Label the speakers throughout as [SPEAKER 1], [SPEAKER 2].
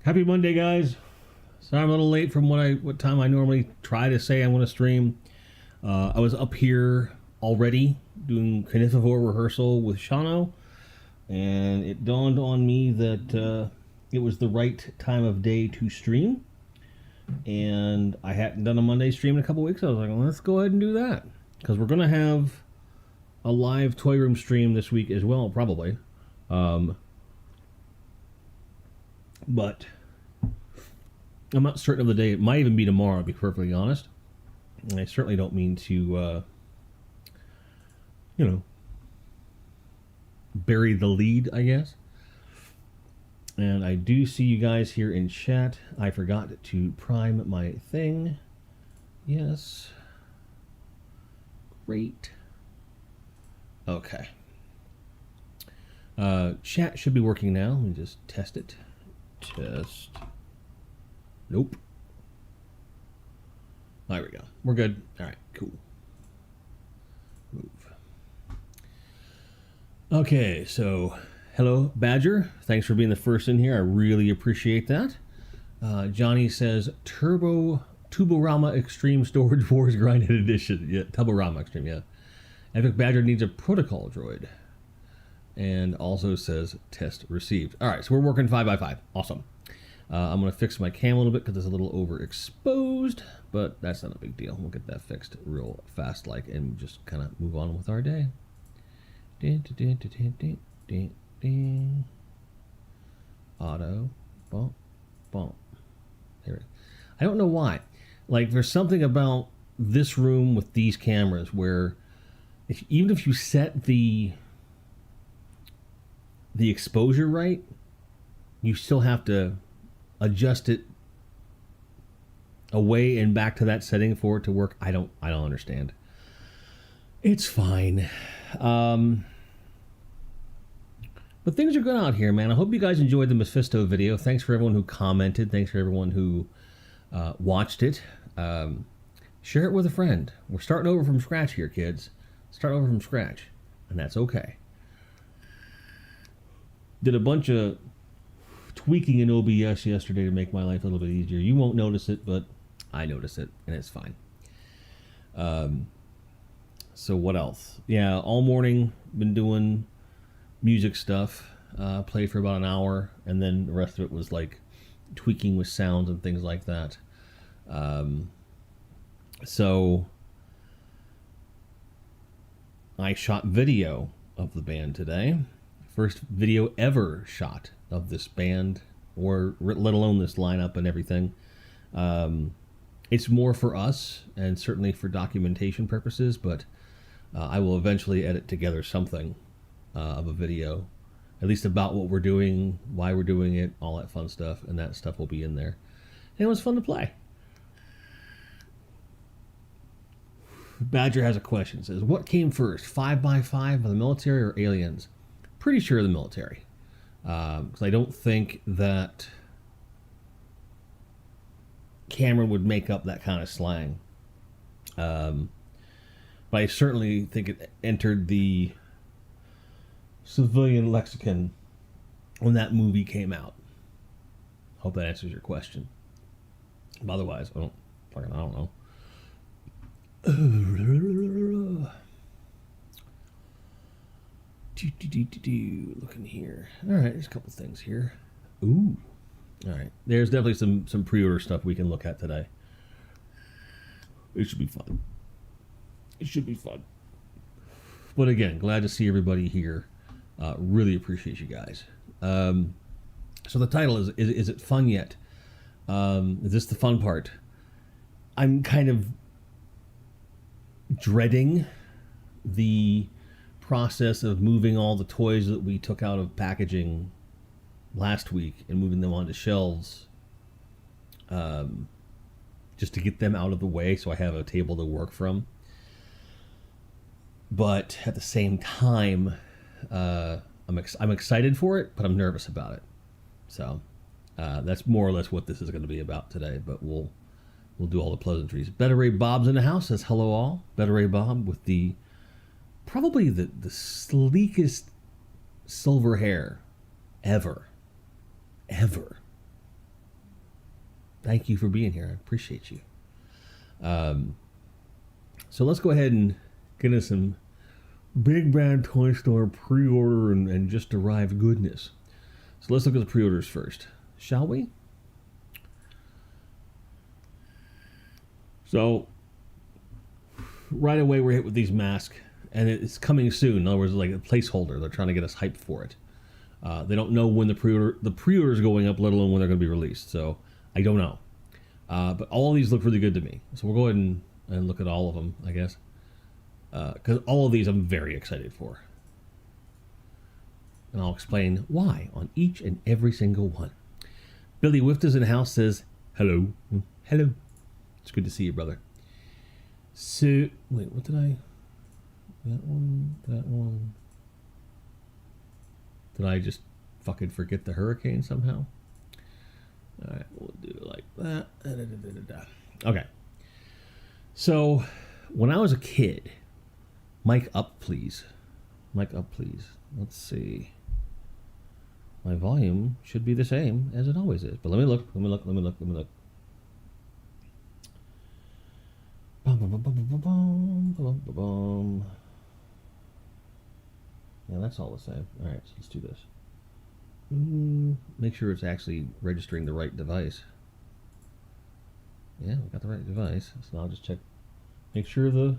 [SPEAKER 1] Happy Monday, guys. Sorry I'm a little late from what time I normally try to say I'm going to stream. I was up here already doing Carnivore rehearsal with Shano, and it dawned on me that it was the right time of day to stream. And I hadn't done a Monday stream in a couple weeks. I was like, well, let's go ahead and do that, because we're going to have a live Toy Room stream this week as well, probably. But I'm not certain of the day. It might even be tomorrow, to be perfectly honest. And I certainly don't mean to, bury the lead, I guess. And I do see you guys here in chat. I forgot to prime my thing. Yes. Great. Okay. Chat should be working now. Let me just test it. Test. Nope. There we go. We're good. All right, cool. Move. Okay, so hello, Badger. Thanks for being the first in here. I really appreciate that. Johnny says Tuborama Extreme Storage Wars Grindhead Edition. Yeah, Tuborama Extreme, yeah. Epic Badger needs a protocol droid. And also says test received. All right, so we're working 5x5. Awesome. I'm going to fix my cam a little bit because it's a little overexposed, but that's not a big deal. We'll get that fixed real fast, and just kind of move on with our day. Auto. Bump. Bump. There it is. I don't know why. There's something about this room with these cameras where even if you set the exposure right, you still have to adjust it away and back to that setting for it to work. I don't understand. It's fine. But things are good out here, man. I hope you guys enjoyed the Mephisto video. Thanks for everyone who commented. Thanks for everyone who watched it. Share it with a friend. We're starting over from scratch here, kids. Start over from scratch, and that's okay. Did a bunch of tweaking in OBS yesterday to make my life a little bit easier. You won't notice it, but I notice it, and it's fine. So what else? Yeah, all morning been doing music stuff. Played for about an hour, and then the rest of it was tweaking with sounds and things like that. So I shot video of the band today. First video ever shot of this band, or let alone this lineup and everything. It's more for us and certainly for documentation purposes, but I will eventually edit together something of a video, at least about what we're doing, why we're doing it, all that fun stuff, and that stuff will be in there. And it was fun to play. Badger has a question. It says, what came first, 5x5 by the military or aliens? Pretty sure the military. Because I don't think that Cameron would make up that kind of slang. But I certainly think it entered the civilian lexicon when that movie came out. Hope that answers your question. Otherwise, I don't know. Looking here. All right, there's a couple things here. Ooh. All right. There's definitely some pre-order stuff we can look at today. It should be fun. It should be fun. But again, glad to see everybody here. Really appreciate you guys. So the title is it fun yet? Is this the fun part? I'm kind of dreading the process of moving all the toys that we took out of packaging last week and moving them onto shelves, just to get them out of the way so I have a table to work from. But at the same time, I'm excited for it, but I'm nervous about it. So that's more or less what this is going to be about today. But we'll do all the pleasantries. Better Ray Bob's in the house. Says hello all. Better Ray Bob with probably the sleekest silver hair ever. Thank you for being here. I appreciate you. So let's go ahead and get into some Big Bad Toy Store pre-order and just arrived goodness. So let's look at the pre-orders first, shall we? So right away we're hit with these masks, and it's coming soon. In other words, like a placeholder. They're trying to get us hyped for it. They don't know when the pre-order is going up, let alone when they're going to be released. So I don't know. But all of these look really good to me. So we'll go ahead and look at all of them, I guess. Because all of these I'm very excited for. And I'll explain why on each and every single one. Billy Wifta's in the house says, hello. Hello. It's good to see you, brother. So, wait, what did I... That one... Did I just fucking forget the hurricane somehow? Alright, we'll do it like that. Okay. So, when I was a kid... Mic up, please. Mic up, please. Let's see. My volume should be the same as it always is. But let me look. Bum, bum, bum, bum, bum, bum, bum, bum, bum. Yeah, that's all the same. All right, so let's do this. Make sure it's actually registering the right device. Yeah, we got the right device. So now I'll just check. Make sure the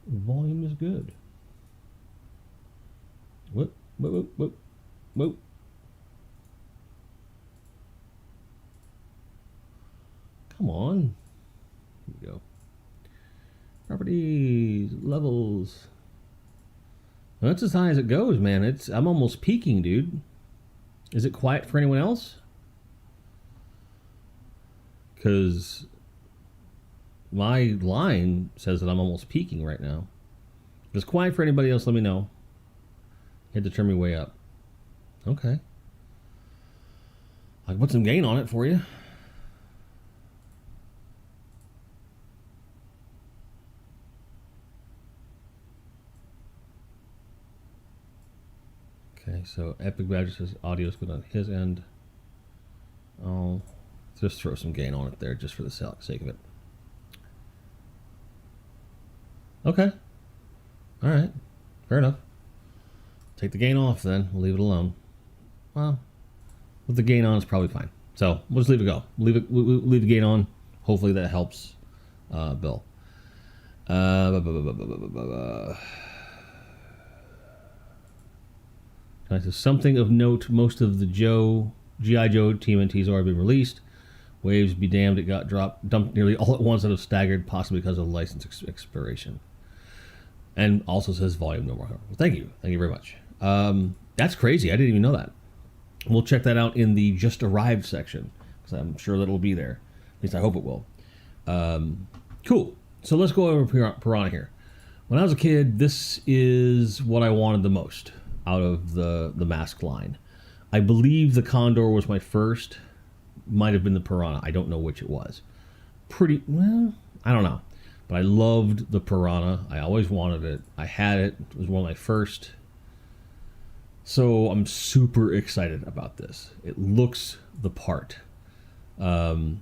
[SPEAKER 1] volume is good. Whoop. Come on. Here we go. Properties, levels. Well, that's as high as it goes, man. I'm almost peaking, dude. Is it quiet for anyone else? Because my line says that I'm almost peaking right now. If it's quiet for anybody else, let me know. You had to turn me way up. Okay. I can put some gain on it for you. Okay, so Epic Badger says audio is good on his end. I'll just throw some gain on it there just for the sake of it. Okay. All right. Fair enough. Take the gain off then. We'll leave it alone. Well, with the gain on, it's probably fine. So we'll just leave it go. We'll leave the gain on. Hopefully that helps Bill. So something of note, most of the G.I. Joe TMNTs already been released. Waves be damned, it got dumped nearly all at once out of staggered, possibly because of license expiration. And also says volume no more. Well, thank you very much. That's crazy. I didn't even know that. We'll check that out in the just arrived section because I'm sure that it'll be there. At least I hope it will. Cool. So let's go over Piranha here. When I was a kid, this is what I wanted the most out of the mask line. I believe the Condor was my first. Might have been the Piranha. I don't know which it was. Well, I don't know. But I loved the Piranha. I always wanted it. I had it. It was one of my first. So I'm super excited about this. It looks the part. The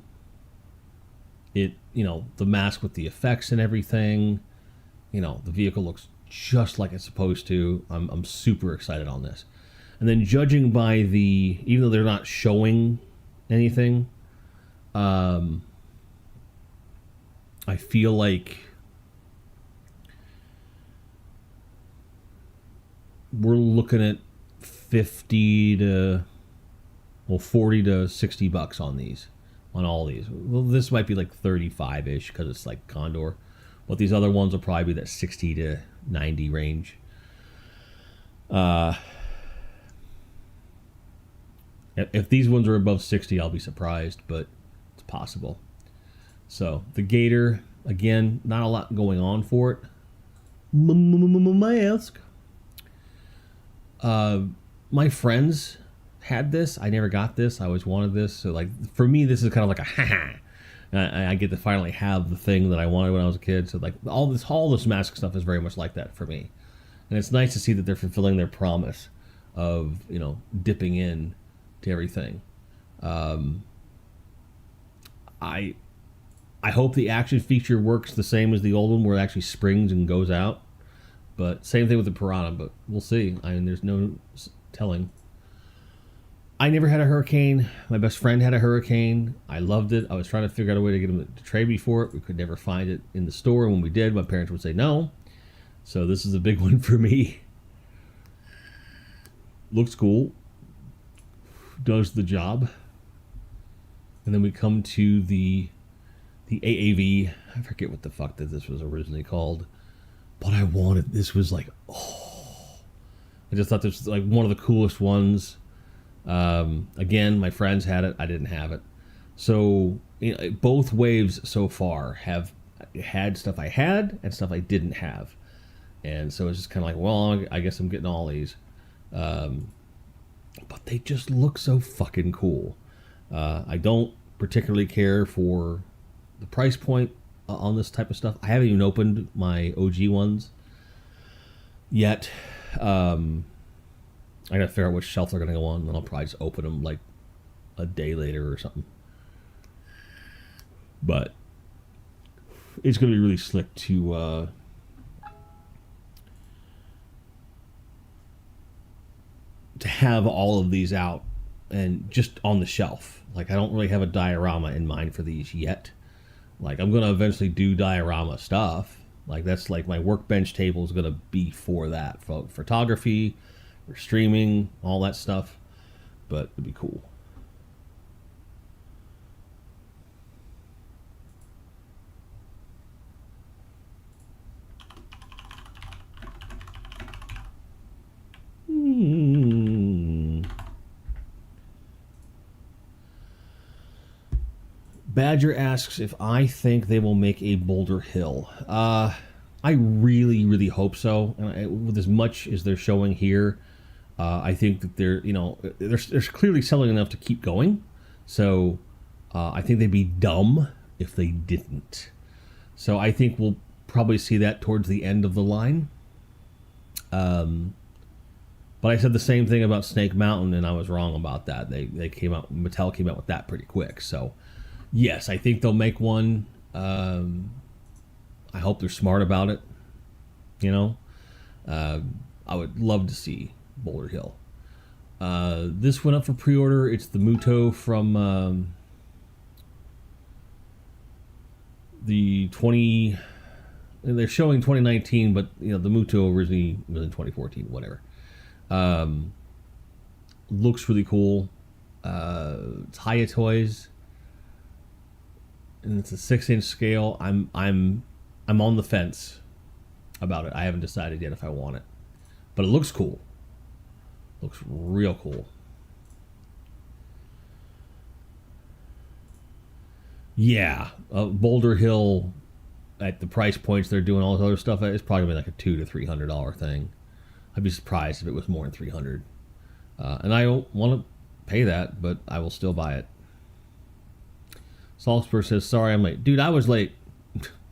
[SPEAKER 1] mask with the effects and everything. The vehicle looks just like it's supposed to. I'm super excited on this. And then judging by even though they're not showing anything, I feel like we're looking at $40 to $60 on these. on all these. Well, this might be like 35-ish because it's like Condor. But these other ones will probably be that 60 to 90 range. If these ones are above 60, I'll be surprised, but it's possible. So the Gator, again, not a lot going on for it. Mask. My friends had this. I never got this. I always wanted this. So like for me, this is kind of like a ha-ha. I get to finally have the thing that I wanted when I was a kid. So like all this mask stuff is very much like that for me. And it's nice to see that they're fulfilling their promise of, you know, dipping in to everything. I hope the action feature works the same as the old one where it actually springs and goes out. But same thing with the Piranha, but we'll see. I mean, there's no telling. I never had a Hurricane. My best friend had a Hurricane. I loved it. I was trying to figure out a way to get him to trade me for it. We could never find it in the store. When we did, my parents would say no. So this is a big one for me. Looks cool. Does the job. And then we come to the AAV. I forget what the fuck that this was originally called. But I wanted, this was like, oh. I just thought this was like one of the coolest ones. Again, my friends had it. I didn't have it. So you know, both waves so far have had stuff I had and stuff I didn't have. And so it's just kind of like, well, I guess I'm getting all these. But they just look so fucking cool. I don't particularly care for the price point on this type of stuff. I haven't even opened my OG ones yet. I gotta figure out which shelf they're gonna go on, and then I'll probably just open them like a day later or something. But it's gonna be really slick to have all of these out and just on the shelf. Like I don't really have a diorama in mind for these yet. Like I'm gonna eventually do diorama stuff. Like that's like my workbench table is gonna be for that, for photography, for streaming, all that stuff. But it'd be cool. Badger asks if I think they will make a Boulder Hill. I really, really hope so. And with as much as they're showing here, I think that they're clearly selling enough to keep going. So I think they'd be dumb if they didn't. So I think we'll probably see that towards the end of the line. But I said the same thing about Snake Mountain, and I was wrong about that. Mattel came out with that pretty quick. So yes, I think they'll make one. I hope they're smart about it. You know, I would love to see Boulder Hill. This went up for pre-order. It's the Muto from the 20. They're showing 2019, but you know the Muto originally was in 2014. Whatever. Looks really cool. It's Hiya Toys, and it's a 6-inch scale. I'm on the fence about it. I haven't decided yet if I want it, but it looks cool. Looks real cool. Yeah, Boulder Hill at the price points they're doing, all this other stuff. It's probably gonna be like a $200 to $300 thing. I'd be surprised if it was more than $300. And I don't want to pay that, but I will still buy it. Salzburg says, sorry I'm late. Dude, I was late.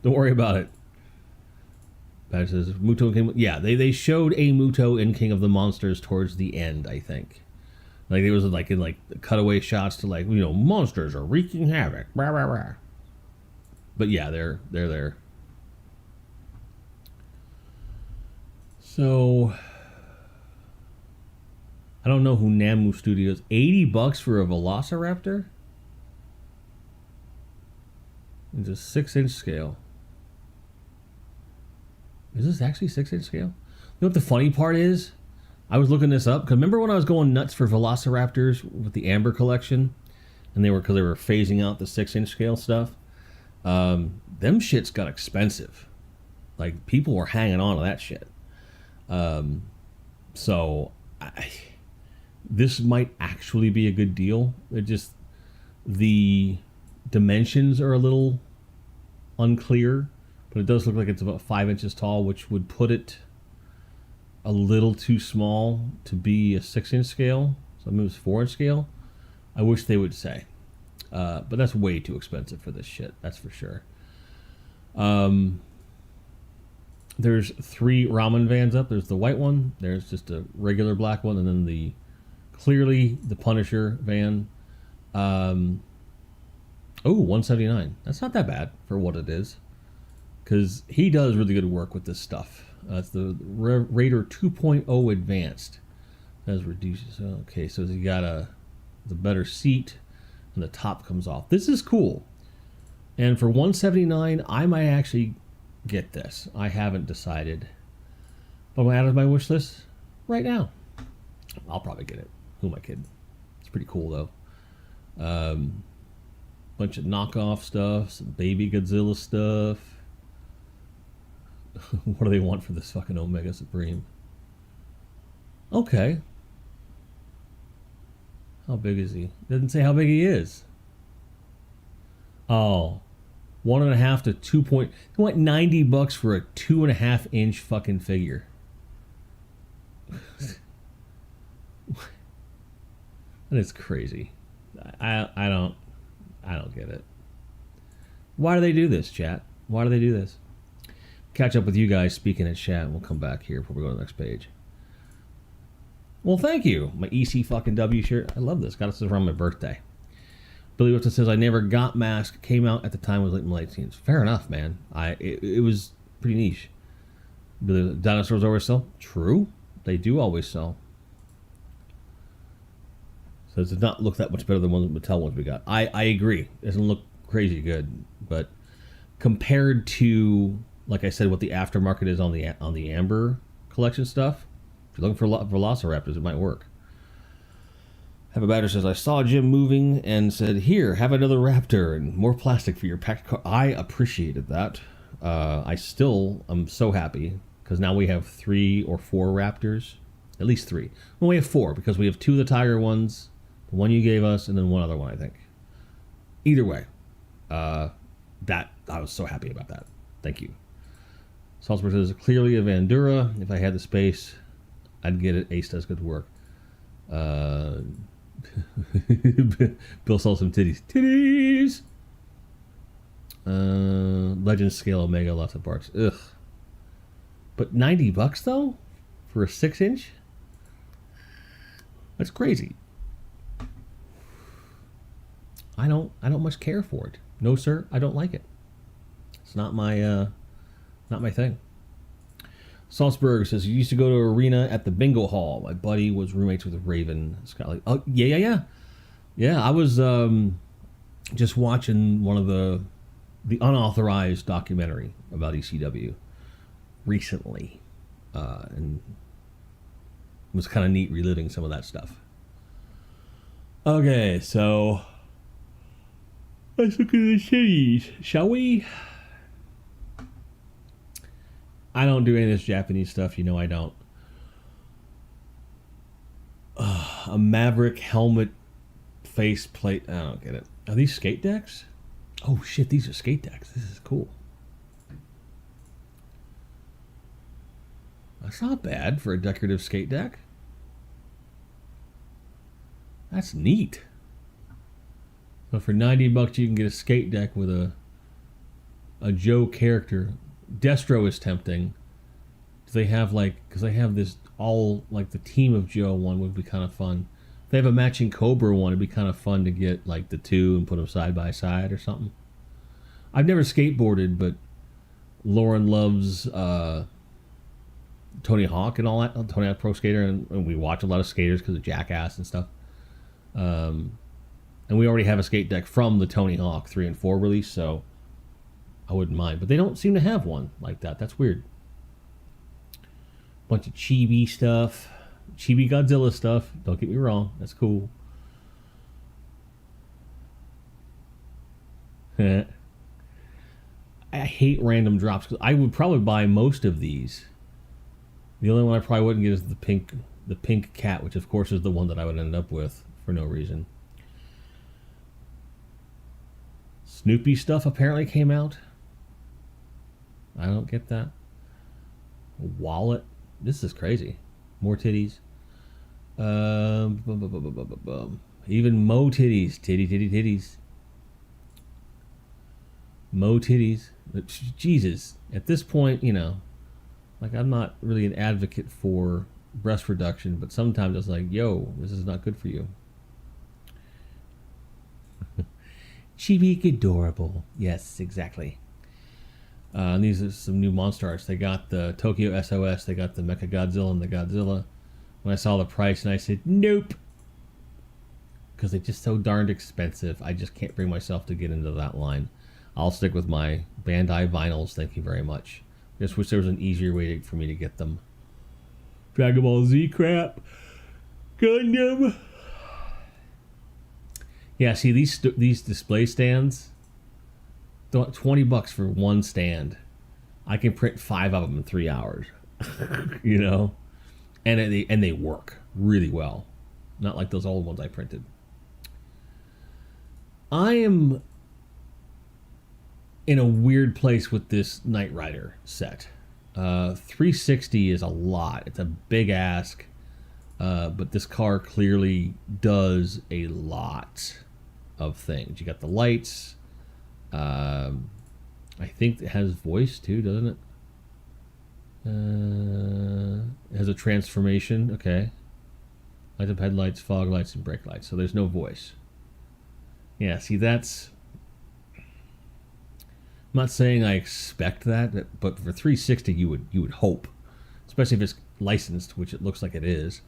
[SPEAKER 1] Don't worry about it. Pat says, Muto and King. Yeah, they showed a Muto in King of the Monsters towards the end, I think. Like it was like in like cutaway shots to like, you know, monsters are wreaking havoc. Rah, rah, rah. But yeah, they're there. So I don't know who Namu Studios. $80 for a Velociraptor? It's a 6-inch scale. Is this actually 6-inch scale? You know what the funny part is? I was looking this up because remember when I was going nuts for Velociraptors with the Amber collection, and because they were phasing out the 6-inch scale stuff. Them shits got expensive. Like, people were hanging on to that shit. So this might actually be a good deal. It just, the dimensions are a little unclear, but it does look like it's about 5 inches tall, which would put it a little too small to be a 6-inch scale. So it moves 4-inch scale. I wish they would say. But that's way too expensive for this shit. That's for sure. There's 3 ramen vans up. There's the white one. There's just a regular black one. And then clearly the Punisher van. Oh, 179. That's not that bad for what it is. Because he does really good work with this stuff. It's the Raider 2.0 Advanced. That reduces. Okay, so you got the better seat, and the top comes off. This is cool. And for 179, I might actually get this. I haven't decided, but I'm gonna add it to my wish list right now. I'll probably get it. Who am I kidding? It's pretty cool though. Bunch of knockoff stuff, some baby Godzilla stuff. What do they want for this fucking Omega Supreme? Okay. How big is he? Doesn't say how big he is. Oh. 1.5 to 2 point. You want $90 for a 2.5-inch fucking figure? That is crazy. I don't get it. Why do they do this, chat? Why do they do this? Catch up with you guys speaking in chat, and we'll come back here before we go to the next page. Well, thank you. My EC fucking W shirt. I love this. Got this around my birthday. Billy Whitson says, I never got Mask. Came out at the time, was late in my late teens. Fair enough, man. It was pretty niche. Billy, dinosaurs always sell? True. They do always sell. So it does not look that much better than the Mattel ones we got. I agree. It doesn't look crazy good. But compared to, like I said, what the aftermarket is on the Amber collection stuff, if you're looking for Velociraptors, it might work. Have a Badger says, I saw Jim moving and said, here, have another Raptor and more plastic for your packed car. I appreciated that. I still am so happy because now we have 3 or 4 Raptors. At least 3. Well, we have 4 because we have 2 of the Tiger ones, the one you gave us, and then one other one, I think. Either way, I was so happy about that. Thank you. Salzburg says, clearly a Vandura. If I had the space, I'd get it. Ace does good work. Bill saw some titties. Titties! Legend Scale Omega, lots of parts. Ugh. But $90 though? For a 6-inch? That's crazy. I don't much care for it. No, sir, I don't like it. It's not my thing. Salzburg says, you used to go to arena at the bingo hall. My buddy was roommates with Raven Scott. Oh, yeah. Yeah, I was just watching one of the unauthorized documentary about ECW recently. And it was kind of neat reliving some of that stuff. Okay, so let's look at the cities, shall we? I don't do any of this Japanese stuff. You know I don't. A Maverick helmet faceplate. I don't get it. Are these skate decks? Oh, shit. These are skate decks. This is cool. That's not bad for a decorative skate deck. That's neat. So for $90, you can get a skate deck with a Joe character. Destro is tempting. They have because they have this all the Team of Joe one would be kind of fun. If they have a matching Cobra one, it'd be kind of fun to get the 2 and put them side by side or something. I've never skateboarded, but Lauren loves Tony Hawk and all that. Tony Hawk Pro Skater, and we watch a lot of skaters because of Jackass and stuff. And we already have a skate deck from the Tony Hawk 3 and 4 release, so I wouldn't mind. But they don't seem to have one like that. That's weird. Bunch of chibi stuff. Chibi Godzilla stuff. Don't get me wrong. That's cool. I hate random drops because I would probably buy most of these. The only one I probably wouldn't get is the pink cat, which of course is the one that I would end up with for no reason. Snoopy stuff apparently came out. I don't get that. Wallet. This is crazy. More titties. Even Mo titties. Titties. Mo titties. Jesus. At this point, you know, like I'm not really an advocate for breast reduction, but sometimes it's like, yo, this is not good for you. Chibi adorable. Yes, exactly. And these are some new monster arts. They got the Tokyo SOS, they got the Mecha Godzilla and the Godzilla. When I saw the price and I said, nope. Because they're just so darned expensive. I just can't bring myself to get into that line. I'll stick with my Bandai vinyls, thank you very much. Just wish there was an easier way for me to get them. Dragon Ball Z crap. Gundam. Yeah, see these display stands, $20 for one stand. I can print 5 of them in 3 hours. You know, and they work really well. Not like those old ones I printed. I am in a weird place with this Knight Rider set. 360 is a lot. It's a big ask, but this car clearly does a lot of things. You got the lights. I think it has voice too, doesn't it? It has a transformation. Okay. Light up headlights, fog lights, and brake lights. So there's no voice. Yeah, see that's... I'm not saying I expect that, but for 360 you would hope, especially if it's licensed, which it looks like it is.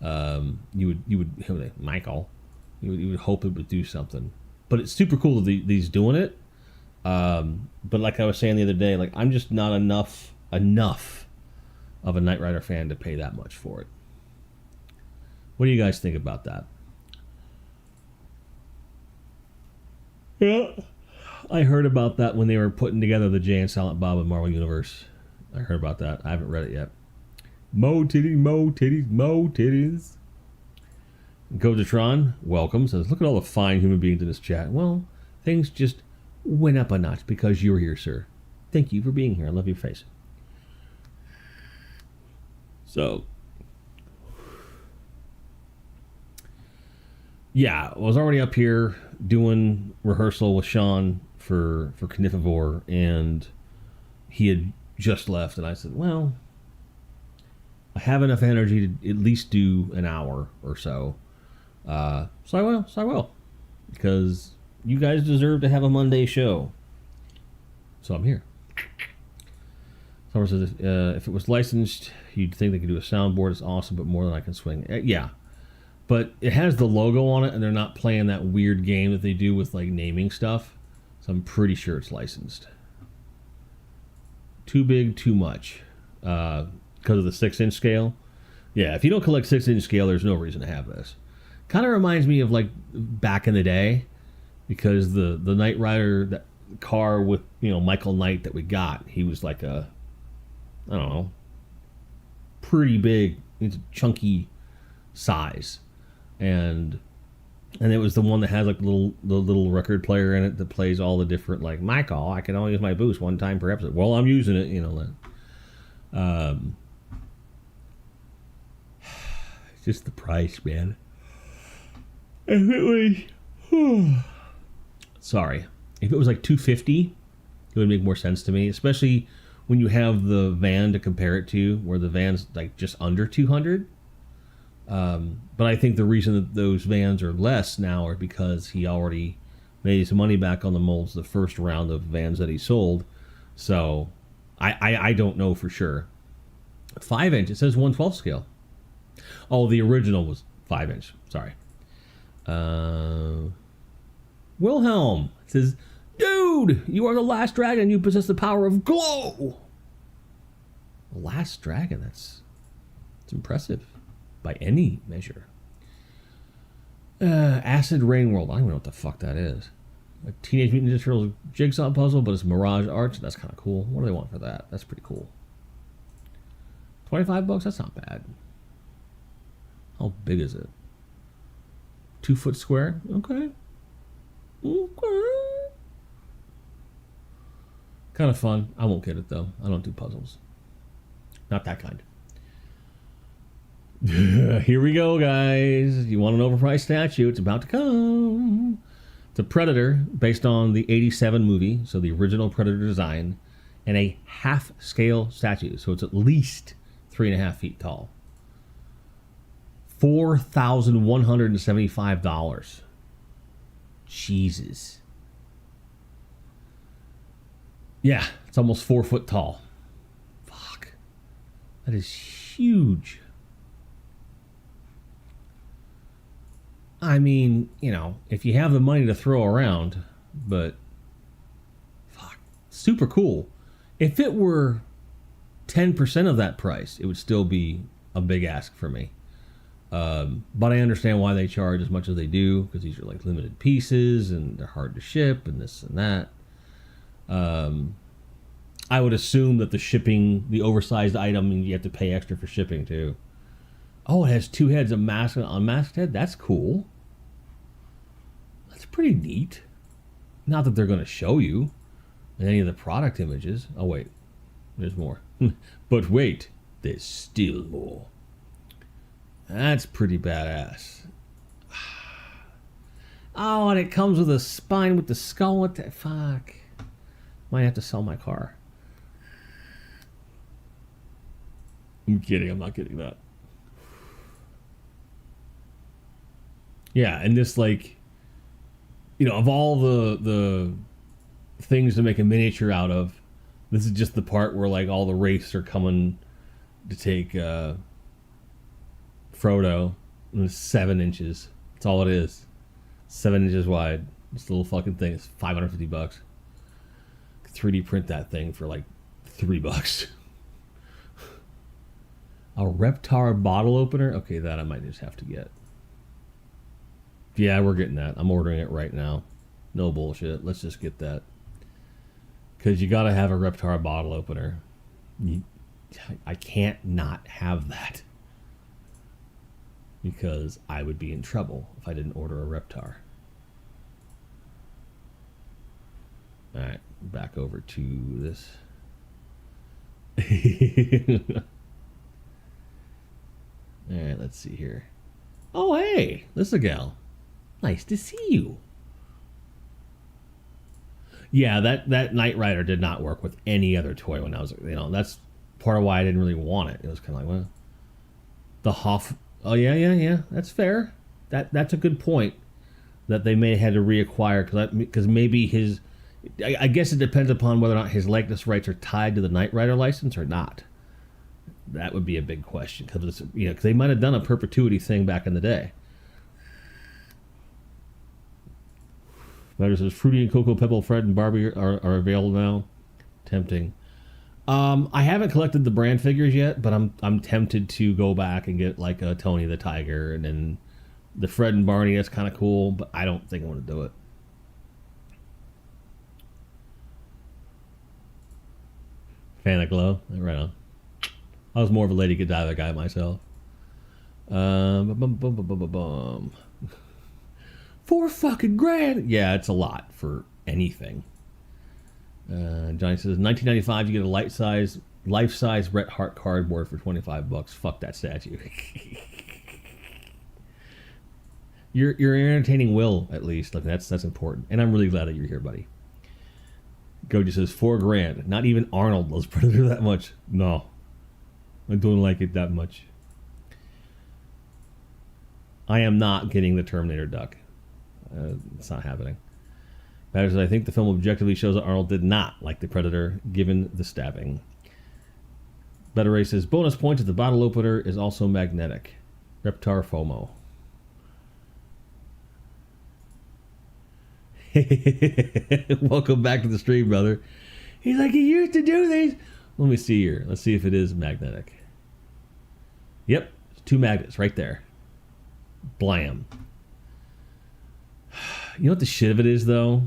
[SPEAKER 1] You would Michael, you would hope it would do something. But it's super cool that these doing it. But like I was saying the other day, like I'm just not enough of a Knight Rider fan to pay that much for it. What do you guys think about that? Yeah, I heard about that when they were putting together the Jay and Silent Bob and Marvel Universe. I heard about that. I haven't read it yet. Mo titties, mo titties, mo titties. Gojatron, welcome, says, look at all the fine human beings in this chat. Well, things just went up a notch because you're here, sir. Thank you for being here. I love your face. So, yeah, I was already up here doing rehearsal with Sean for Knifivore, and he had just left, and I said, well, I have enough energy to at least do an hour or so. So I will. Because you guys deserve to have a Monday show. So I'm here. Someone says, if it was licensed, you'd think they could do a soundboard. It's awesome, but more than I can swing. Yeah. But it has the logo on it, and they're not playing that weird game that they do with like naming stuff. So I'm pretty sure it's licensed. Too big, too much. Because of the 6-inch scale. Yeah, if you don't collect 6-inch scale, there's no reason to have this. Kind of reminds me of like back in the day, because the Knight Rider, that car with, you know, Michael Knight that we got, he was like a, I don't know, pretty big, it's a chunky size, and it was the one that has like the little record player in it that plays all the different, like, Michael, I can only use my boost one time per episode. Well, I'm using it, you know. It's just the price, man. If it was, sorry, if it was like $250, it would make more sense to me, especially when you have the van to compare it to, where the van's like just under 200. But I think the reason that those vans are less now are because he already made his money back on the molds the first round of vans that he sold. So I don't know for sure. 5-inch, it says 1/12 scale. Oh, the original was 5-inch. Sorry. Wilhelm says, dude, you are the last dragon. You possess the power of glow. The last dragon, that's impressive by any measure. Acid Rain World. I don't even know what the fuck that is. a Teenage Mutant Ninja Turtles jigsaw puzzle, but it's Mirage Arts. That's kind of cool. What do they want for that? That's pretty cool. $25? That's not bad. How big is it? 2 foot square? Okay. Okay. Kind of fun. I won't get it though. I don't do puzzles. Not that kind. Here we go, guys. You want an overpriced statue? It's about to come. It's a Predator based on the 87 movie, so the original Predator design, and a half-scale statue, so it's at least 3.5 feet tall. $4,175. Jesus. Yeah, it's almost 4 foot tall. Fuck. That is huge. I mean, you know, if you have the money to throw around, but fuck, super cool. If it were 10% of that price, it would still be a big ask for me. But I understand why they charge as much as they do, because these are like limited pieces and they're hard to ship and this and that. I would assume that the shipping, the oversized item, you have to pay extra for shipping too. Oh, it has 2 heads, a masked and unmasked head. That's cool. That's pretty neat. Not that they're going to show you in any of the product images. Oh, wait. There's more. But wait. There's still more. That's pretty badass. Oh, and it comes with a spine with the skull. What the fuck? Might have to sell my car. I'm kidding. I'm not kidding that. Yeah, and this, like, you know, of all the things to make a miniature out of, this is just the part where, like, all the wraiths are coming to take Frodo. And it's 7 inches. That's all it is. 7 inches wide. This little fucking thing is $550. 3D print that thing for like $3. A Reptar bottle opener? Okay, that I might just have to get. Yeah, we're getting that. I'm ordering it right now. No bullshit. Let's just get that. Because you got to have a Reptar bottle opener. I can't not have that. Because I would be in trouble if I didn't order a Reptar. Alright, back over to this. Alright, let's see here. Oh, hey, this is a gal. Nice to see you. Yeah, that Knight Rider did not work with any other toy when I was, you know, that's part of why I didn't really want it. It was kind of like, well, the Hoff. Oh, yeah, that's fair. That's a good point that they may have had to reacquire because maybe his, I guess it depends upon whether or not his likeness rights are tied to the Knight Rider license or not. That would be a big question because, you know, because they might have done a perpetuity thing back in the day. Matter says Fruity and Cocoa Pebble, Fred and Barbie are available now. Tempting. I haven't collected the brand figures yet, but I'm tempted to go back and get like a Tony the Tiger and then the Fred and Barney. That's kind of cool, but I don't think I'm going to do it. Fan of Glow, right on. I was more of a Lady Godiva guy myself. $4 fucking grand. Yeah, it's a lot for anything. Johnny says, 1995, you get a life-size Bret Hart cardboard for $25. Fuck that statue. You're entertaining Will, at least. Like that's important, and I'm really glad that you're here, buddy. Goji says $4 grand. Not even Arnold loves Predator that much. No, I don't like it that much. I am not getting the Terminator duck. It's not happening. Matters I think the film objectively shows that Arnold did not like the Predator, given the stabbing. Better Ray says, bonus point if the bottle opener is also magnetic. Reptar FOMO. Welcome back to the stream, brother. He's like, he used to do these. Let me see here. Let's see if it is magnetic. Yep, 2 magnets right there. Blam. You know what the shit of it is, though?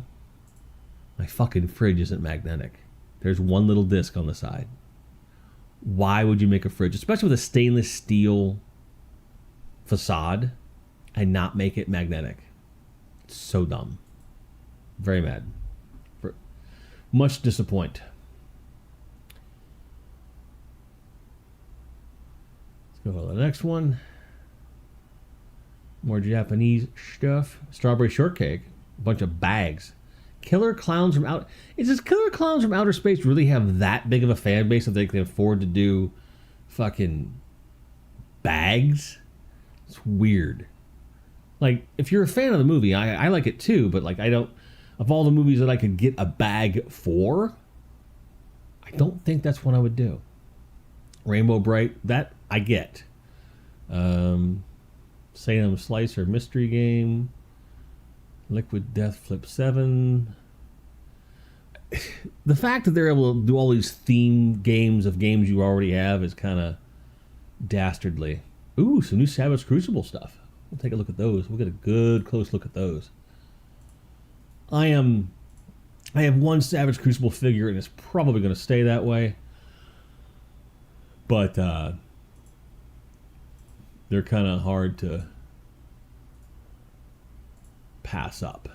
[SPEAKER 1] My fucking fridge isn't magnetic. There's one little disc on the side. Why would you make a fridge, especially with a stainless steel facade, and not make it magnetic? It's so dumb. Very mad. Much disappoint. Let's go to the next one. More Japanese stuff. Strawberry shortcake. A bunch of bags. Killer Clowns from Outer... Does Killer Clowns from Outer Space really have that big of a fan base that they can afford to do fucking bags? It's weird. Like, if you're a fan of the movie, I like it too, but like, I don't... Of all the movies that I could get a bag for, I don't think that's what I would do. Rainbow Bright, that I get. Salem Slicer Mystery Game. Liquid Death Flip 7. The fact that they're able to do all these theme games of games you already have is kind of dastardly. Ooh, some new Savage Crucible stuff. We'll take a look at those. We'll get a good close look at those. I have one Savage Crucible figure, and it's probably going to stay that way. But they're kind of hard to pass up.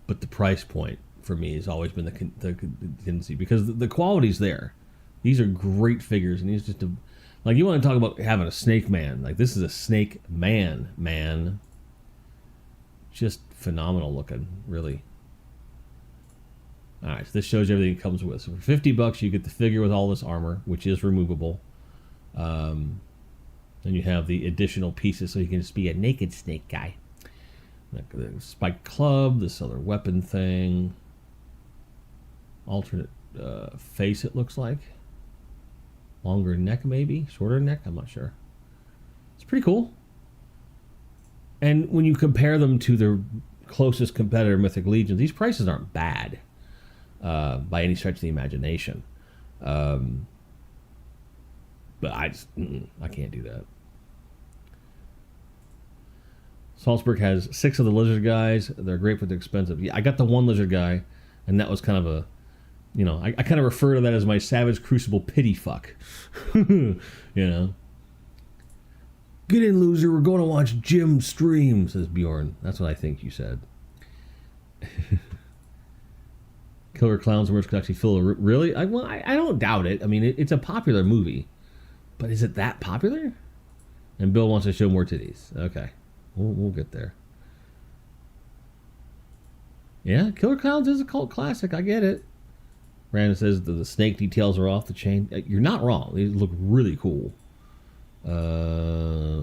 [SPEAKER 1] But the price point for me has always been the tendency, because the quality's there. These are great figures, and he's just like, you want to talk about having a snake man. Like, this is a snake man. Just phenomenal looking, really. All right, so this shows you everything it comes with. So for $50, you get the figure with all this armor, which is removable. Then you have the additional pieces, so you can just be a naked snake guy. Like the spike club, this other weapon thing. Alternate face, it looks like. Longer neck, maybe? Shorter neck? I'm not sure. It's pretty cool. And when you compare them to their closest competitor, Mythic Legion, these prices aren't bad by any stretch of the imagination. But I can't do that. Salzburg has 6 of the lizard guys. They're great, but they're expensive. Yeah, I got the one lizard guy, and that was kind of a, I kind of refer to that as my Savage Crucible pity fuck. Get in, loser. We're going to watch Jim stream, says Bjorn. That's what I think you said. Killer Clowns merch could actually fill a... Really? I don't doubt it. I mean, it's a popular movie. But is it that popular? And Bill wants to show more titties. Okay. We'll get there. Yeah, Killer Clowns is a cult classic. I get it. Brandon says the snake details are off the chain. You're not wrong. They look really cool.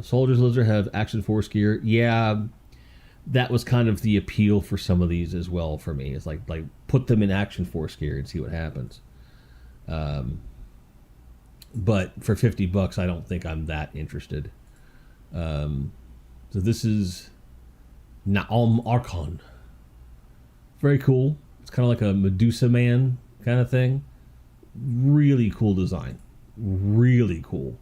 [SPEAKER 1] Soldiers Lizard have Action Force gear. Yeah, that was kind of the appeal for some of these as well for me. It's like put them in Action Force gear and see what happens. But for $50, I don't think I'm that interested. So this is Naum Archon. Very cool. It's kind of like a Medusa Man kind of thing. Really cool design. Really cool.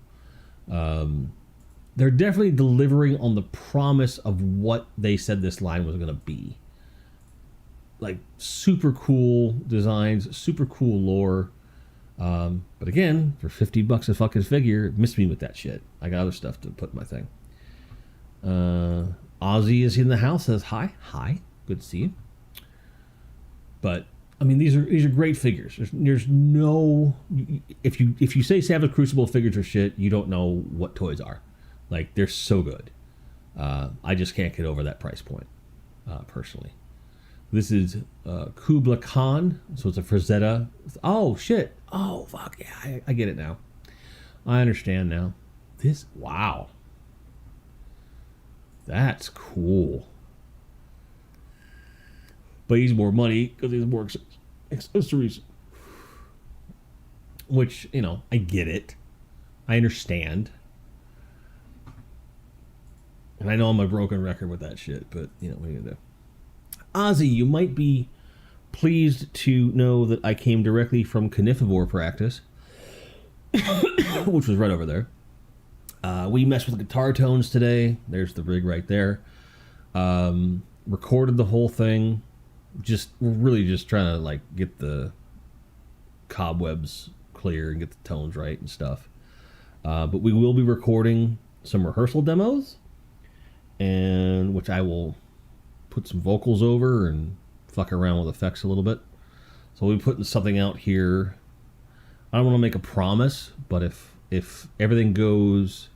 [SPEAKER 1] They're definitely delivering on the promise of what they said this line was going to be. Like, super cool designs, super cool lore. But again, for $50 a fucking figure, miss me with that shit. I got other stuff to put in my thing. Ozzy is in the house, says hi. Hi, good to see you. But I mean, these are great figures. There's no, if you say Savage Crucible figures are shit, you don't know what toys are. Like, they're so good. I just can't get over that price point, personally. This is Kubla Khan, so it's a Frazetta. Oh shit! Oh fuck yeah! I get it now. I understand now. Wow. That's cool. But he's more money because he's more accessories. Which, I get it. I understand. And I know I'm a broken record with that shit, but, what are you going to do? Ozzy, you might be pleased to know that I came directly from Canifivore practice, which was right over there. We messed with the guitar tones today. There's the rig right there. recorded the whole thing. We're really just trying to like get the cobwebs clear and get the tones right and stuff. But we will be recording some rehearsal demos, and which I will put some vocals over and fuck around with effects a little bit. So we'll be putting something out here. I don't want to make a promise, but if everything goes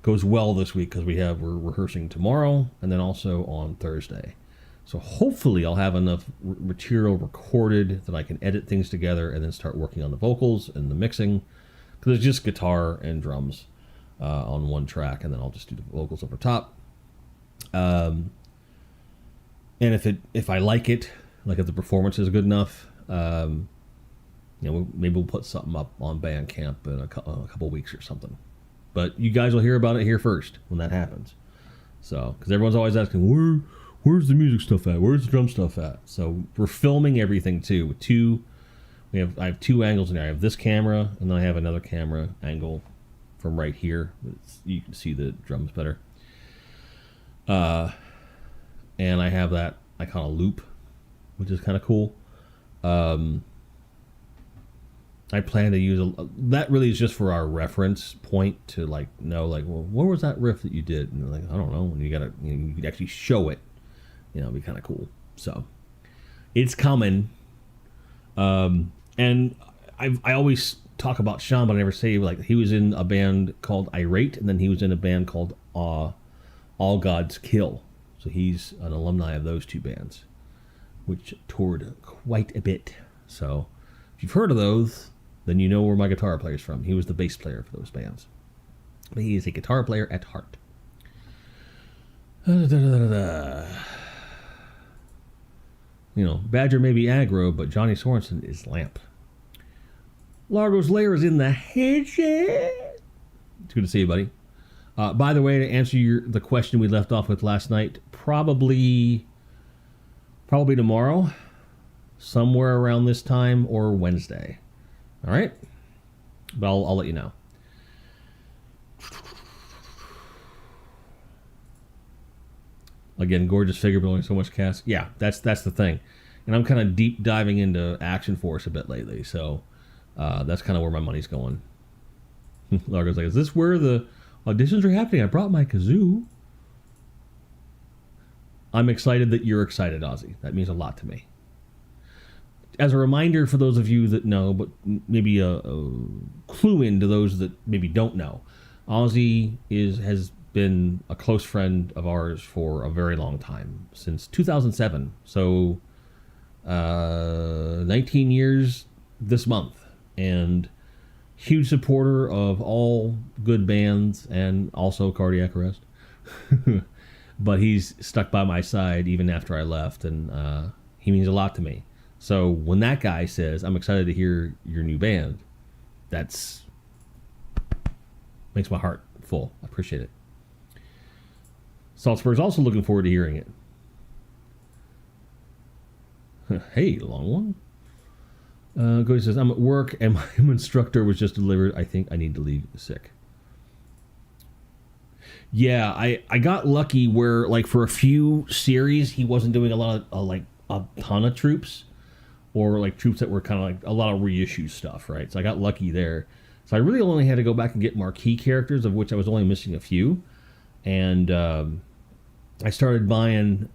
[SPEAKER 1] well this week, because we're rehearsing tomorrow and then also on Thursday. So hopefully I'll have enough material recorded that I can edit things together and then start working on the vocals and the mixing, because it's just guitar and drums on one track, and then I'll just do the vocals over top. And if I like it, like if the performance is good enough, maybe we'll put something up on Bandcamp in a couple weeks or something. But you guys will hear about it here first when that happens. So, because everyone's always asking, where's the music stuff at? Where's the drum stuff at? So we're filming everything too. I have two angles in there. I have this camera, and then I have another camera angle from right here. You can see the drums better. And I have that icon loop, which is kind of cool. I plan to use that really is just for our reference point to know well, what was that riff that you did? And I don't know. And you could actually show it. It'd be kind of cool. So it's coming. And I always talk about Sean, but I never say he was in a band called Irate, and then he was in a band called All Gods Kill. So he's an alumni of those two bands, which toured quite a bit. So if you've heard of those, then you know where my guitar player is from. He was the bass player for those bands. But he is a guitar player at heart. Badger may be aggro, but Johnny Sorensen is lamp. Largo's Lair is in the hedge. It's good to see you, buddy. By the way, to answer the question we left off with last night, probably tomorrow, somewhere around this time, or Wednesday. All right? But I'll let you know. Again, gorgeous figure, but only so much cast. Yeah, that's the thing. And I'm kind of deep diving into Action Force a bit lately, so that's kind of where my money's going. Largo's like, is this where the auditions are happening? I brought my kazoo. I'm excited that you're excited, Ozzy. That means a lot to me. As a reminder for those of you that know, but maybe a clue in to those that maybe don't know, Ozzy has been a close friend of ours for a very long time, since 2007. So 19 years this month, and huge supporter of all good bands and also Cardiac Arrest. But he's stuck by my side even after I left, and he means a lot to me. So when that guy says, I'm excited to hear your new band, that's makes my heart full. I appreciate it. Salzburg's also looking forward to hearing it. Hey, long one. Cody says, I'm at work and my instructor was just delivered. I think I need to leave sick. Yeah, I got lucky where, for a few series, he wasn't doing a lot of, a ton of troops, or, troops that were kind of, a lot of reissue stuff, right? So I got lucky there. So I really only had to go back and get marquee characters, of which I was only missing a few. And I started buying,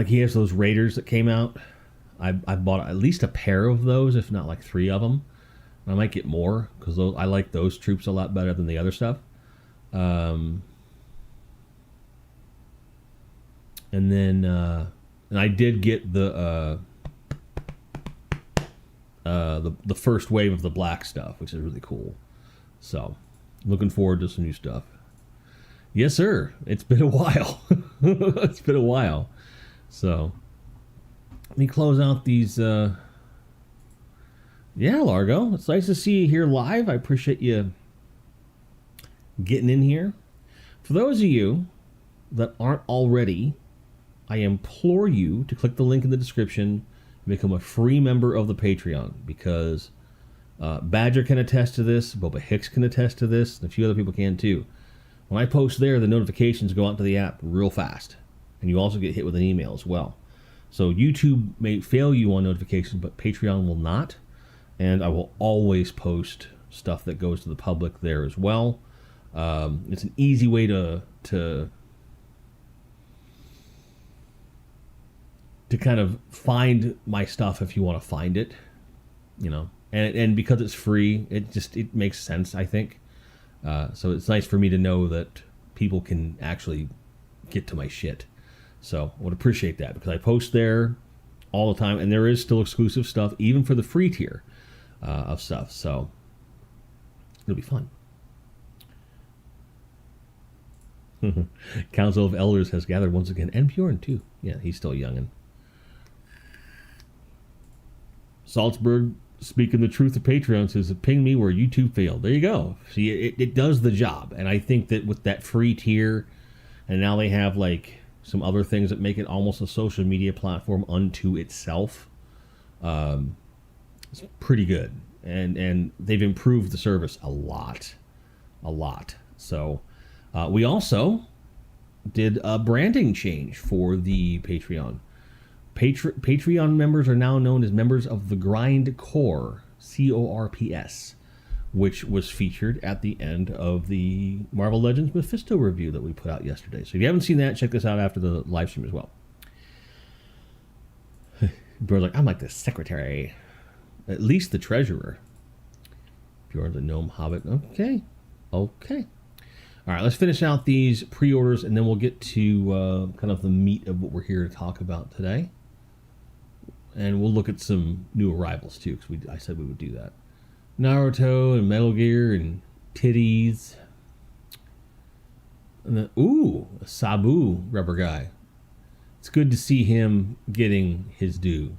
[SPEAKER 1] he has those Raiders that came out. I bought at least a pair of those, if not 3 of them. I might get more, because I like those troops a lot better than the other stuff. And then and I did get the first wave of the black stuff, which is really cool. So, looking forward to some new stuff. Yes, sir. It's been a while. It's been a while. So, let me close out these. Yeah, Largo. It's nice to see you here live. I appreciate you getting in here. For those of you that aren't already, I implore you to click the link in the description and become a free member of the Patreon, because Badger can attest to this, Boba Hicks can attest to this, and a few other people can too. When I post there, the notifications go out to the app real fast. And you also get hit with an email as well. So YouTube may fail you on notifications, but Patreon will not. And I will always post stuff that goes to the public there as well. It's an easy way to kind of find my stuff if you want to find it, and because it's free, it makes sense, I think. So it's nice for me to know that people can actually get to my shit. So I would appreciate that, because I post there all the time, and there is still exclusive stuff even for the free tier of stuff. So it'll be fun. Council of Elders has gathered once again, and Bjorn too. Yeah, he's still youngin'. Salzburg, speaking the truth of Patreon, says, ping me where YouTube failed. There you go. See, it does the job. And I think that with that free tier, and now they have like some other things that make it almost a social media platform unto itself, it's pretty good. And they've improved the service a lot. So we also did a branding change for the Patreon. Patreon members are now known as members of the Grind Corps, CORPS, which was featured at the end of the Marvel Legends Mephisto review that we put out yesterday. So if you haven't seen that, check this out after the live stream as well. Bjorn's like, I'm like the secretary, at least the treasurer. Bjorn's a gnome hobbit. Okay. All right, let's finish out these pre-orders, and then we'll get to kind of the meat of what we're here to talk about today. And we'll look at some new arrivals, too, because I said we would do that. Naruto and Metal Gear and titties. And then, a Sabu rubber guy. It's good to see him getting his due.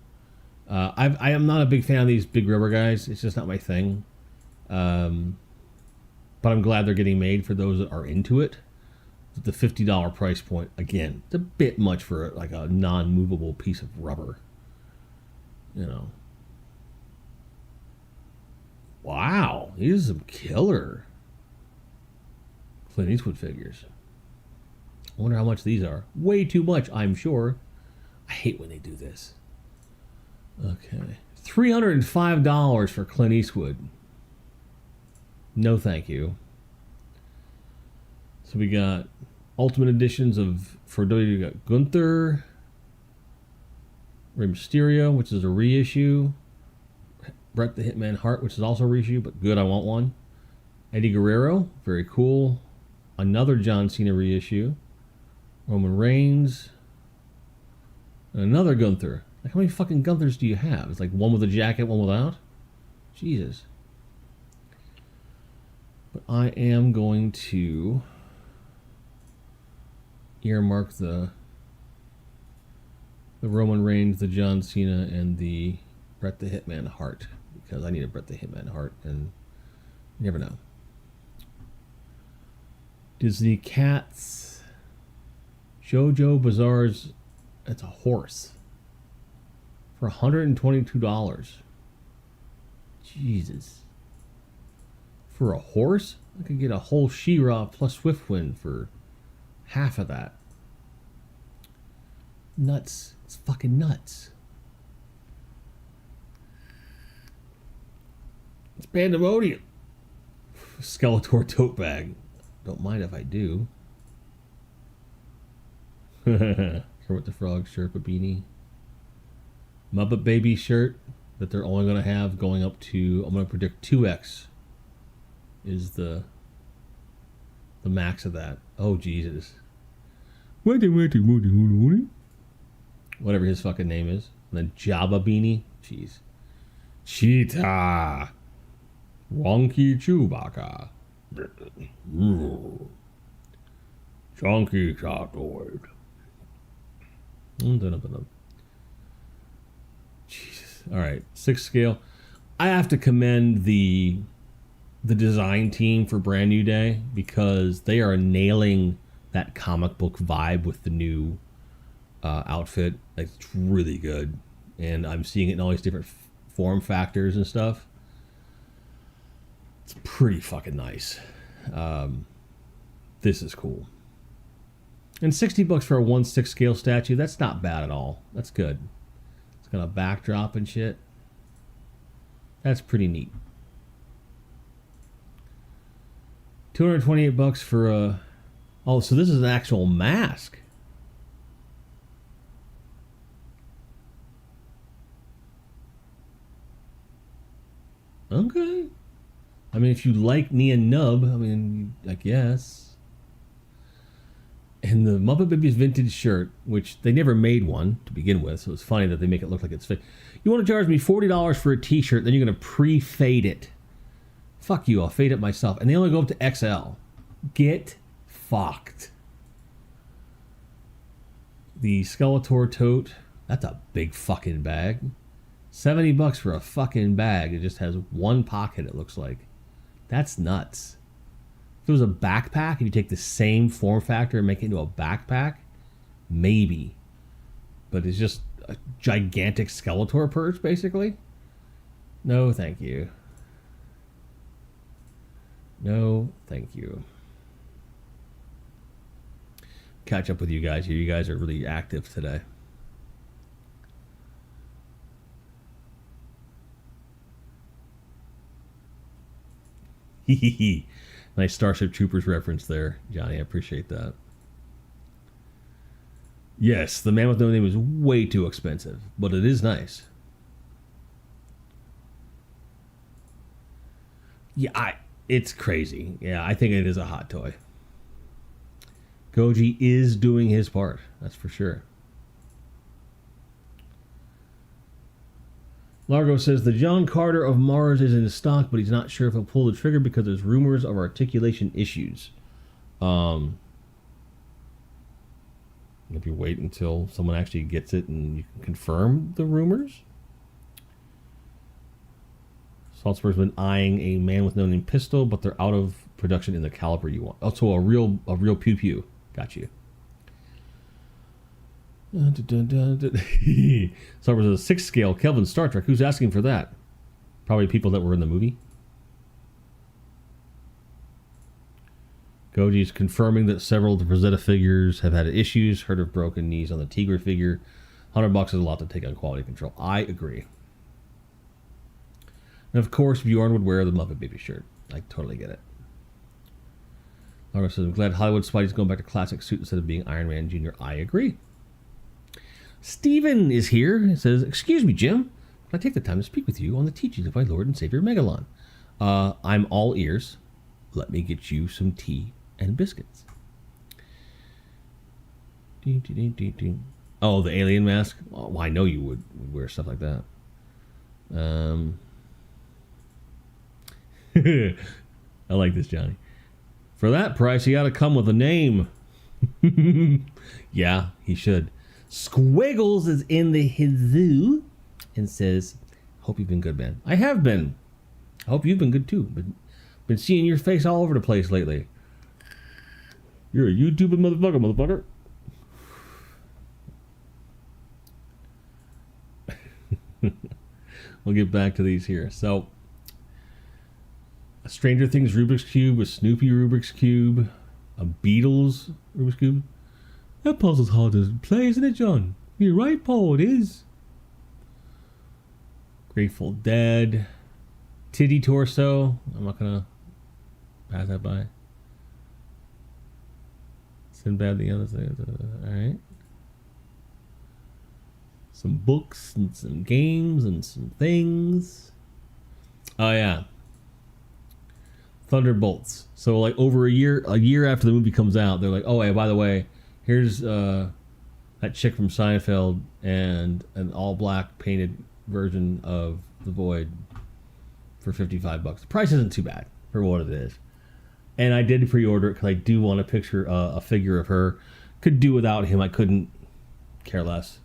[SPEAKER 1] I am not a big fan of these big rubber guys. It's just not my thing. But I'm glad they're getting made for those that are into it. The $50 price point, again, it's a bit much for like a non-movable piece of rubber. Wow, these are some killer Clint Eastwood figures. I wonder how much these are. Way too much, I'm sure. I hate when they do this. Okay, $305 for Clint Eastwood. No, thank you. So we got Ultimate Editions for WWE. We got Gunther, Rey Mysterio, which is a reissue. Bret the Hitman Hart, which is also a reissue, but good, I want one. Eddie Guerrero, very cool. Another John Cena reissue. Roman Reigns. And another Gunther. Like, how many fucking Gunthers do you have? It's like one with a jacket, one without? Jesus. But I am going to earmark the Roman Reigns, the John Cena, and the Bret the Hitman Hart, because I need a Bret the Hitman Hart, and you never know. Disney Cats. JoJo Bizarre's, that's a horse. For $122. Jesus. For a horse? I could get a whole She-Ra plus Swiftwind for half of that. Nuts. It's fucking nuts. It's pandemonium. Skeletor tote bag. Don't mind if I do. Kermit the Frog Sherpa beanie. Muppet Baby shirt that they're only going to have going up to, I'm going to predict 2X is the max of that. Oh, Jesus. Whatever his fucking name is. And then Jabba beanie. Jeez. Cheetah. Wonky Chewbacca. Chunky Chartoid. Jesus. Alright. 6 scale. I have to commend the design team for Brand New Day, because they are nailing that comic book vibe with the new outfit. Like, it's really good, and I'm seeing it in all these different form factors and stuff. It's pretty fucking nice. This is cool. And $60 for a 1/6 scale statue, that's not bad at all. That's good. It's got a backdrop and shit. That's pretty neat. $228 for a... Oh, so this is an actual mask. Okay. I mean, if you like Nia Nub, I mean, I guess. And the Muppet Babies vintage shirt, which they never made one to begin with, so it's funny that they make it look like it's fake. You want to charge me $40 for a t-shirt, then you're going to pre-fade it. Fuck you, I'll fade it myself. And they only go up to XL. Get fucked. The Skeletor tote, that's a big fucking bag. $70 for a fucking bag. It just has one pocket, it looks like. That's nuts. If it was a backpack, if you take the same form factor and make it into a backpack, maybe. But it's just a gigantic Skeletor purse, basically. No, thank you. No, thank you. Catch up with you guys here. You guys are really active today. Nice Starship Troopers reference there, Johnny. I appreciate that. Yes, the Man with No Name is way too expensive, but it is nice. Yeah, it's crazy. Yeah, I think it is a hot toy. Goji is doing his part, that's for sure. Largo says the John Carter of Mars is in stock, but he's not sure if he'll pull the trigger because there's rumors of articulation issues. If you wait until someone actually gets it and you can confirm the rumors. Salzburg's been eyeing a Man with No Name pistol, but they're out of production in the caliber you want. Oh, so a real pew pew. Got you. Salzburg's a 6 scale Kelvin Star Trek. Who's asking for that? Probably people that were in the movie. Goji's confirming that several of the Rosetta figures have had issues. Heard of broken knees on the Tigra figure. $100 is a lot to take on quality control. I agree. And of course, Bjorn would wear the Muppet Baby shirt. I totally get it. Laura says, I'm glad Hollywood Spidey's going back to classic suit instead of being Iron Man Jr. I agree. Steven is here. He says, excuse me, Jim. Can I take the time to speak with you on the teachings of my Lord and Savior Megalon? I'm all ears. Let me get you some tea and biscuits. Oh, the alien mask? Oh, well, I know you would wear stuff like that. I like this, Johnny. For that price, he ought to come with a name. Yeah, he should. Squiggles is in the hizoo and says, hope you've been good, man. I have been. I hope you've been good, too. Been seeing your face all over the place lately. You're a YouTuber motherfucker. We'll get back to these here. So, a Stranger Things Rubik's Cube, a Snoopy Rubik's Cube, a Beatles Rubik's Cube. That puzzle's hard to play, isn't it, John? You're right, Paul, it is. Grateful Dead. Titty Torso. I'm not going to pass that by. Sinbad the other thing. Alright. Some books and some games and some things. Oh, yeah. Thunderbolts. So, like, over a year after the movie comes out, they're like, oh, hey, by the way, here's that chick from Seinfeld and an all-black painted version of The Void for $55. The price isn't too bad for what it is. And I did pre-order it because I do want to picture a figure of her. Could do without him. I couldn't care less.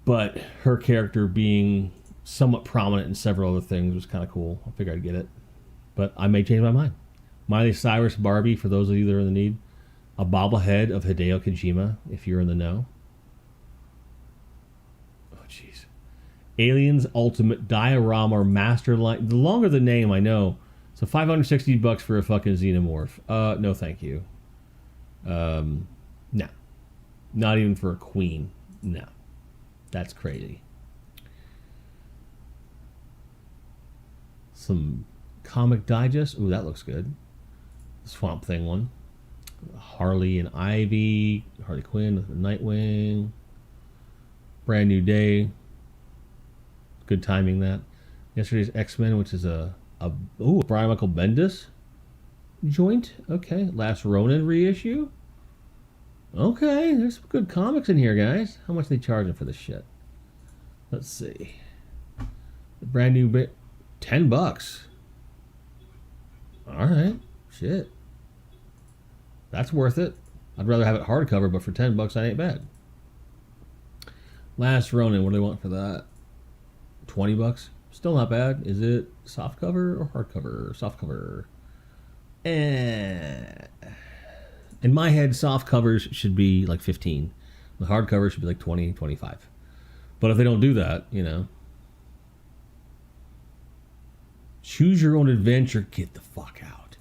[SPEAKER 1] But her character being somewhat prominent in several other things was kind of cool. I figured I'd get it. But I may change my mind. Miley Cyrus Barbie, for those of you that are in the need. A bobblehead of Hideo Kojima, if you're in the know. Oh, jeez. Aliens Ultimate Diorama or Master Line. The longer the name, I know. So $560 for a fucking xenomorph. No, thank you. No, not even for a queen. No, that's crazy. Some comic digest. Ooh, that looks good. Swamp Thing one. Harley and Ivy. Harley Quinn with Nightwing. Brand New Day. Good timing that. Yesterday's X-Men, which is a Brian Michael Bendis joint. Okay. Last Ronin reissue. Okay, there's some good comics in here, guys. How much are they charging for this shit? Let's see. The brand new bit, $10. All right, shit. That's worth it. I'd rather have it hardcover, but for $10, that ain't bad. Last Ronin, what do they want for that? $20. Still not bad. Is it softcover or hardcover? Softcover. In my head, soft covers should be like 15. The hardcover should be like 20, 25. But if they don't do that, you know. Choose your own adventure. Get the fuck out.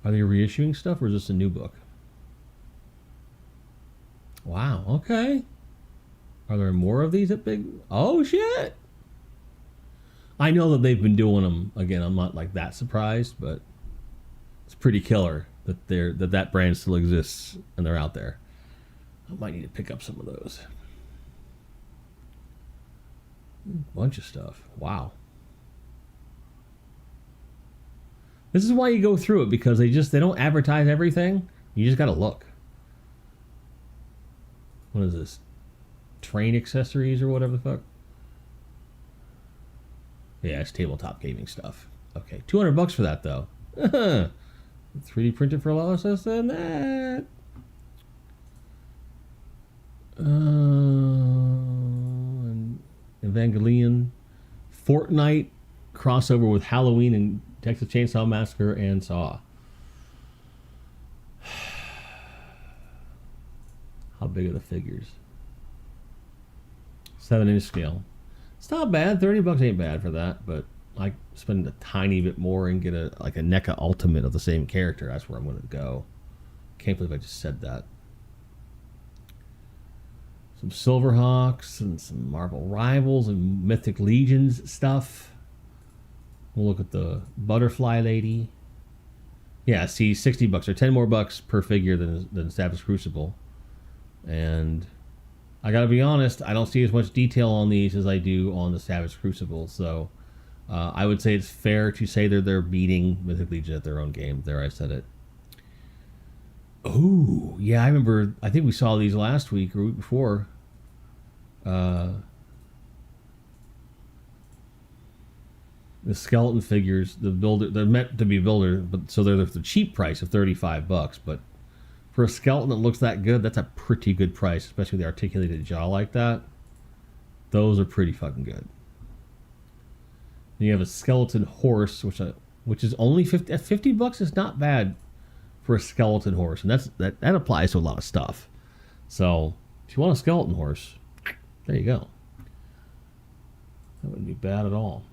[SPEAKER 1] Are they reissuing stuff or is this a new book? Wow, okay. Are there more of these at Big... Oh, shit. I know that they've been doing them. Again, I'm not like that surprised, but it's pretty killer that that brand still exists and they're out there. I might need to pick up some of those. Bunch of stuff. Wow. This is why you go through it, because they don't advertise everything. You just gotta look. What is this? Train accessories or whatever the fuck? Yeah, it's tabletop gaming stuff. Okay, $200 for that though. 3D printed for a lot less than that. Evangelion, Fortnite crossover with Halloween and Texas Chainsaw Massacre and Saw. How big are the figures? 7-inch scale. It's not bad. $30 ain't bad for that, but I spend a tiny bit more and get a NECA Ultimate of the same character. That's where I'm going to go. Can't believe I just said that. Some Silverhawks and some Marvel Rivals and Mythic Legions stuff. We'll look at the Butterfly Lady. Yeah, see, $60 or 10 more bucks per figure than Savage Crucible. And I gotta be honest, I don't see as much detail on these as I do on the Savage Crucible. So I would say it's fair to say they're beating Mythic Legion at their own game. There, I said it. Oh, yeah, I remember. I think we saw these last week or week before. The skeleton figures, the builder, they're meant to be builder, but so they're the cheap price of $35. But for a skeleton that looks that good, that's a pretty good price, especially with the articulated jaw like that. Those are pretty fucking good. Then you have a skeleton horse, which is only $50 is not bad for a skeleton horse, and that applies to a lot of stuff. So if you want a skeleton horse, there you go. That wouldn't be bad at all.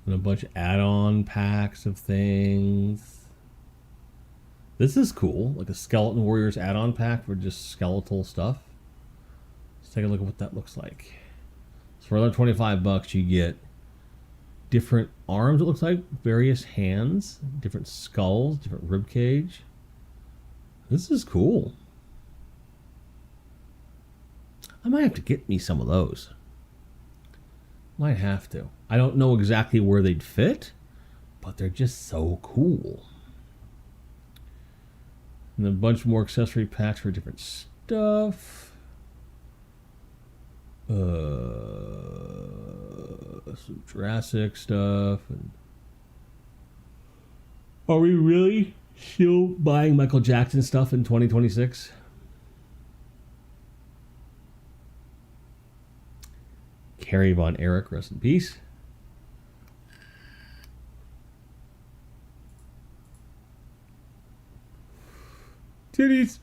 [SPEAKER 1] And a bunch of add-on packs of things. This is cool, like a Skeleton Warriors add-on pack for just skeletal stuff. Let's take a look at what that looks like. So for another $25, you get different arms, it looks like, various hands, different skulls, different rib cage. This is cool. I might have to get me some of those. Might have to. I don't know exactly where they'd fit, but they're just so cool. And a bunch more accessory packs for different stuff. Some Jurassic stuff. And are we really still buying Michael Jackson stuff in 2026? Carrie Von Erich, rest in peace. Titties.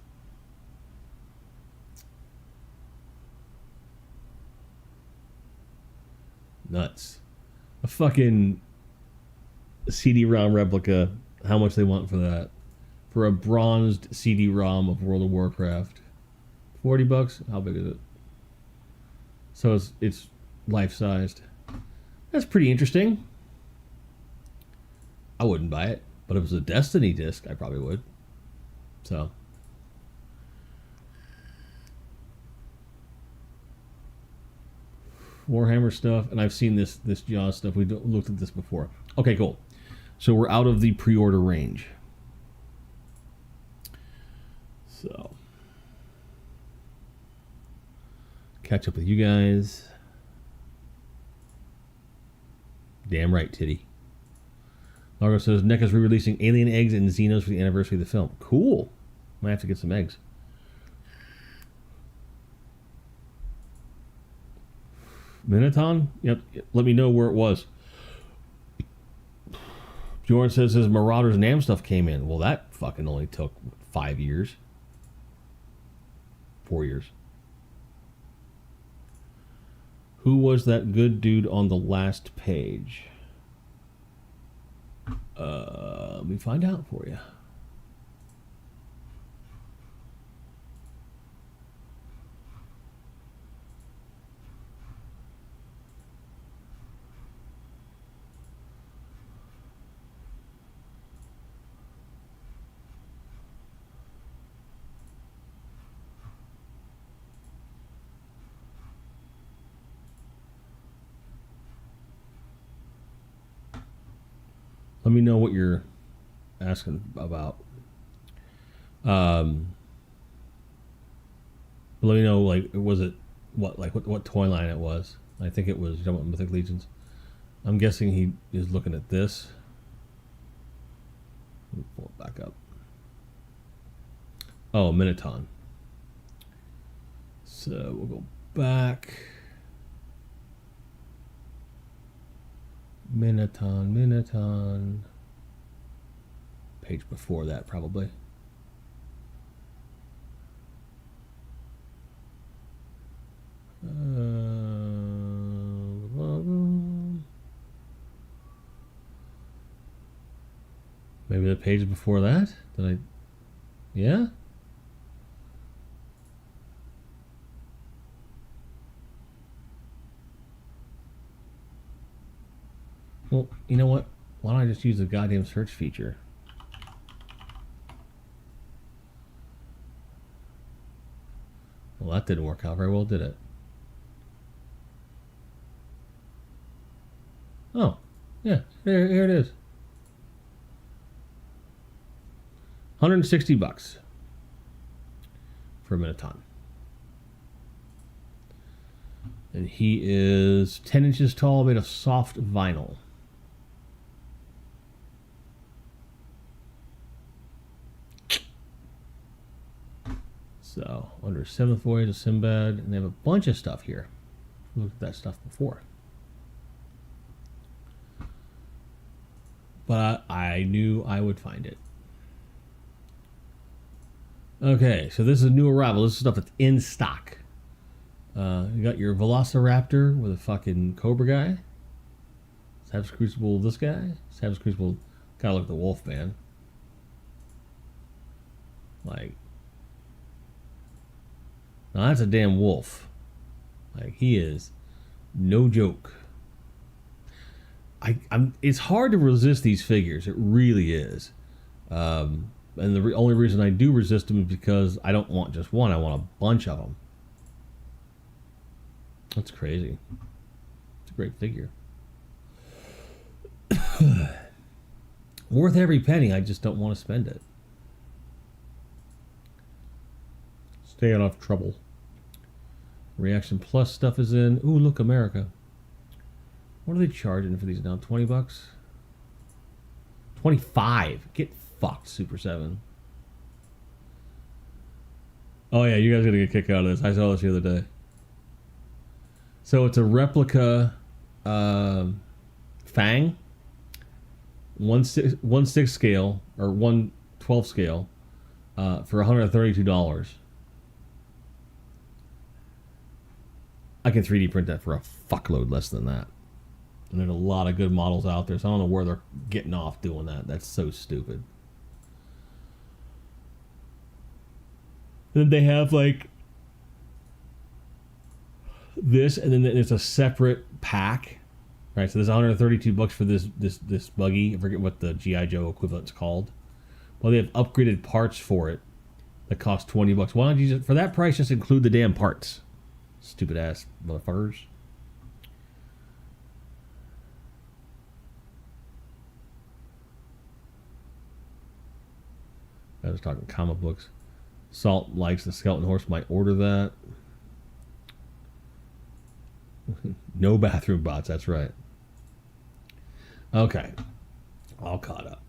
[SPEAKER 1] Nuts. A fucking CD-ROM replica. How much they want for that? For a bronzed CD-ROM of World of Warcraft. $40? How big is it? So it's life-sized. That's pretty interesting. I wouldn't buy it, but if it was a Destiny disc, I probably would. So. Warhammer stuff, and I've seen this Jaws stuff. We looked at this before. Okay, cool. So we're out of the pre-order range. So catch up with you guys. Damn right, titty. Largo says NECA's re-releasing Alien Eggs and Xenos for the anniversary of the film. Cool. Might have to get some eggs. Minoton? Yep. Let me know where it was. Jordan says his Marauders NAM stuff came in. Well, that fucking only took 5 years. 4 years. Who was that good dude on the last page? Let me find out for you. Let me know what you're asking about. Let me know, like, was it what toy line it was? I think it was Mythic Legions. I'm guessing he is looking at this. Let me pull it back up. Oh, Minoton. So we'll go back. Minoton. Page before that, probably. Maybe the page before that? Did I? Yeah? Well, you know what? Why don't I just use the goddamn search feature? Well, that didn't work out very well, did it? Oh, yeah, here it is. $160 for a Minoton. And he is 10 inches tall, made of soft vinyl. So, under 7th Voyage of Sinbad, and they have a bunch of stuff here. Looked at that stuff before. But I knew I would find it. Okay, so this is a new arrival. This is stuff that's in stock. You got your Velociraptor with a fucking Cobra guy. Savage Crucible, this guy. Savage Crucible, kind of like the Wolfman. Like, now that's a damn wolf. Like, he is no joke. It's hard to resist these figures. It really is. And the only reason I do resist them is because I don't want just one. I want a bunch of them. That's crazy. It's a great figure. Worth every penny. I just don't want to spend it. Stay out of trouble. Reaction Plus stuff is in. Ooh, look, America. What are they charging for these now? $20? 25. Get fucked, Super 7. Oh yeah, you guys are gonna get a kick out of this. I saw this the other day. So it's a replica Fang. 1/6 scale or 1/12 scale for $132. I can 3D print that for a fuckload less than that. And there's a lot of good models out there, so I don't know where they're getting off doing that. That's so stupid. Then they have like this, and then there's a separate pack, right? So there's $132 for this buggy. I forget what the GI Joe equivalent's called. Well, they have upgraded parts for it that cost $20. Why don't you just, for that price, just include the damn parts? Stupid ass motherfuckers. I was talking comic books. Salt likes the skeleton horse. Might order that. No bathroom bots. That's right. Okay. All caught up.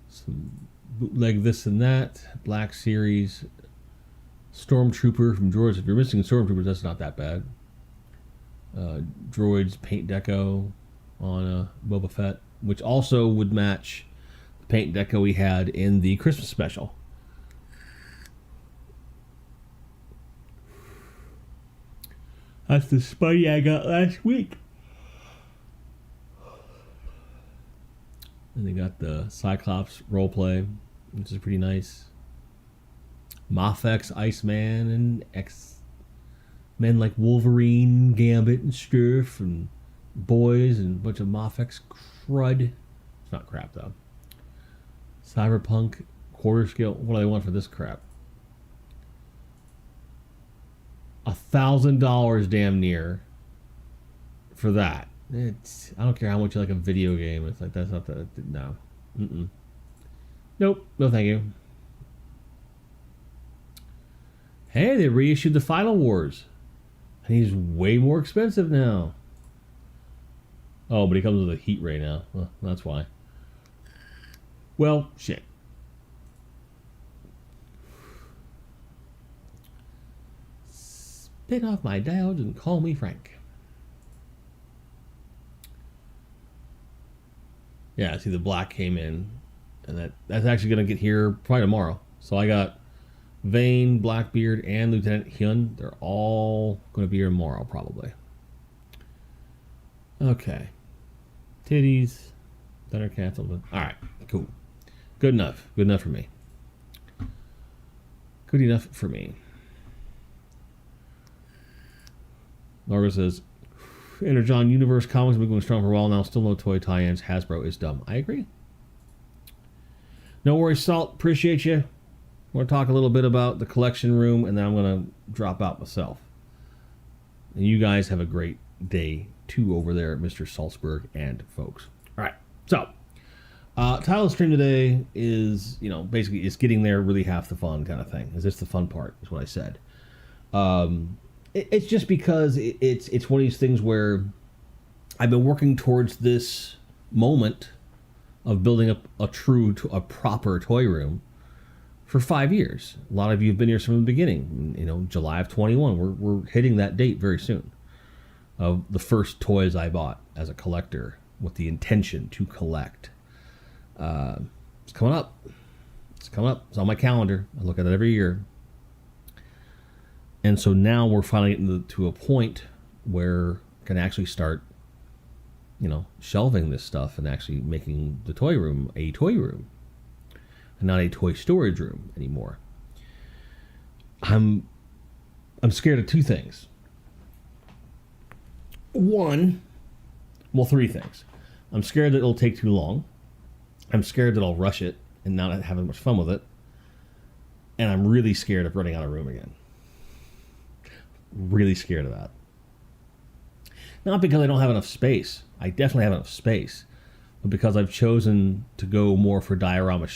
[SPEAKER 1] Some bootleg this and that. Black Series. Stormtrooper from Droids. If you're missing Stormtroopers, that's not that bad. Droids paint deco on Boba Fett, which also would match the paint deco we had in the Christmas special. That's the Spidey I got last week. And they got the Cyclops roleplay, which is pretty nice. Moff-X, Iceman, and X-Men like Wolverine, Gambit, and stuff, and boys, and a bunch of Moff-X crud. It's not crap, though. Cyberpunk, quarter scale. What do they want for this crap? $1,000 damn near for that. I don't care how much you like a video game. It's like, that's not the... No. Nope. No, thank you. Hey, they reissued the Final Wars. And he's way more expensive now. Oh, but he comes with a heat ray now. Well, that's why. Well, shit. Spit off my diodes and call me Frank. Yeah, see, the black came in. And that's actually going to get here probably tomorrow. So I got Vane, Blackbeard, and Lieutenant Hyun. They're all going to be here tomorrow, probably. Okay. Titties. That are canceled. Alright, cool. Good enough. Good enough for me. Good enough for me. Laura says, Energon Universe comics have been going strong for a while now. Still no toy tie-ins. Hasbro is dumb. I agree. No worries, Salt. Appreciate you. I want to talk a little bit about the collection room, and then I'm going to drop out myself. And you guys have a great day, too, over there at Mr. Salzburg and folks. All right. So, title of the stream today is, basically it's getting there really half the fun kind of thing. Is this the fun part, is what I said. It's just because it's one of these things where I've been working towards this moment of building up a proper toy room for 5 years. A lot of you have been here from the beginning. July of 21. We're hitting that date very soon of the first toys I bought as a collector with the intention to collect. It's coming up. It's on my calendar. I look at it every year. And so now we're finally getting to a point where I can actually start, shelving this stuff and actually making the toy room a toy room and not a toy storage room anymore. I'm scared of two things. Three things. I'm scared that it'll take too long. I'm scared that I'll rush it and not have as much fun with it. And I'm really scared of running out of room again. Really scared of that. Not because I don't have enough space. I definitely have enough space. But because I've chosen to go more for diorama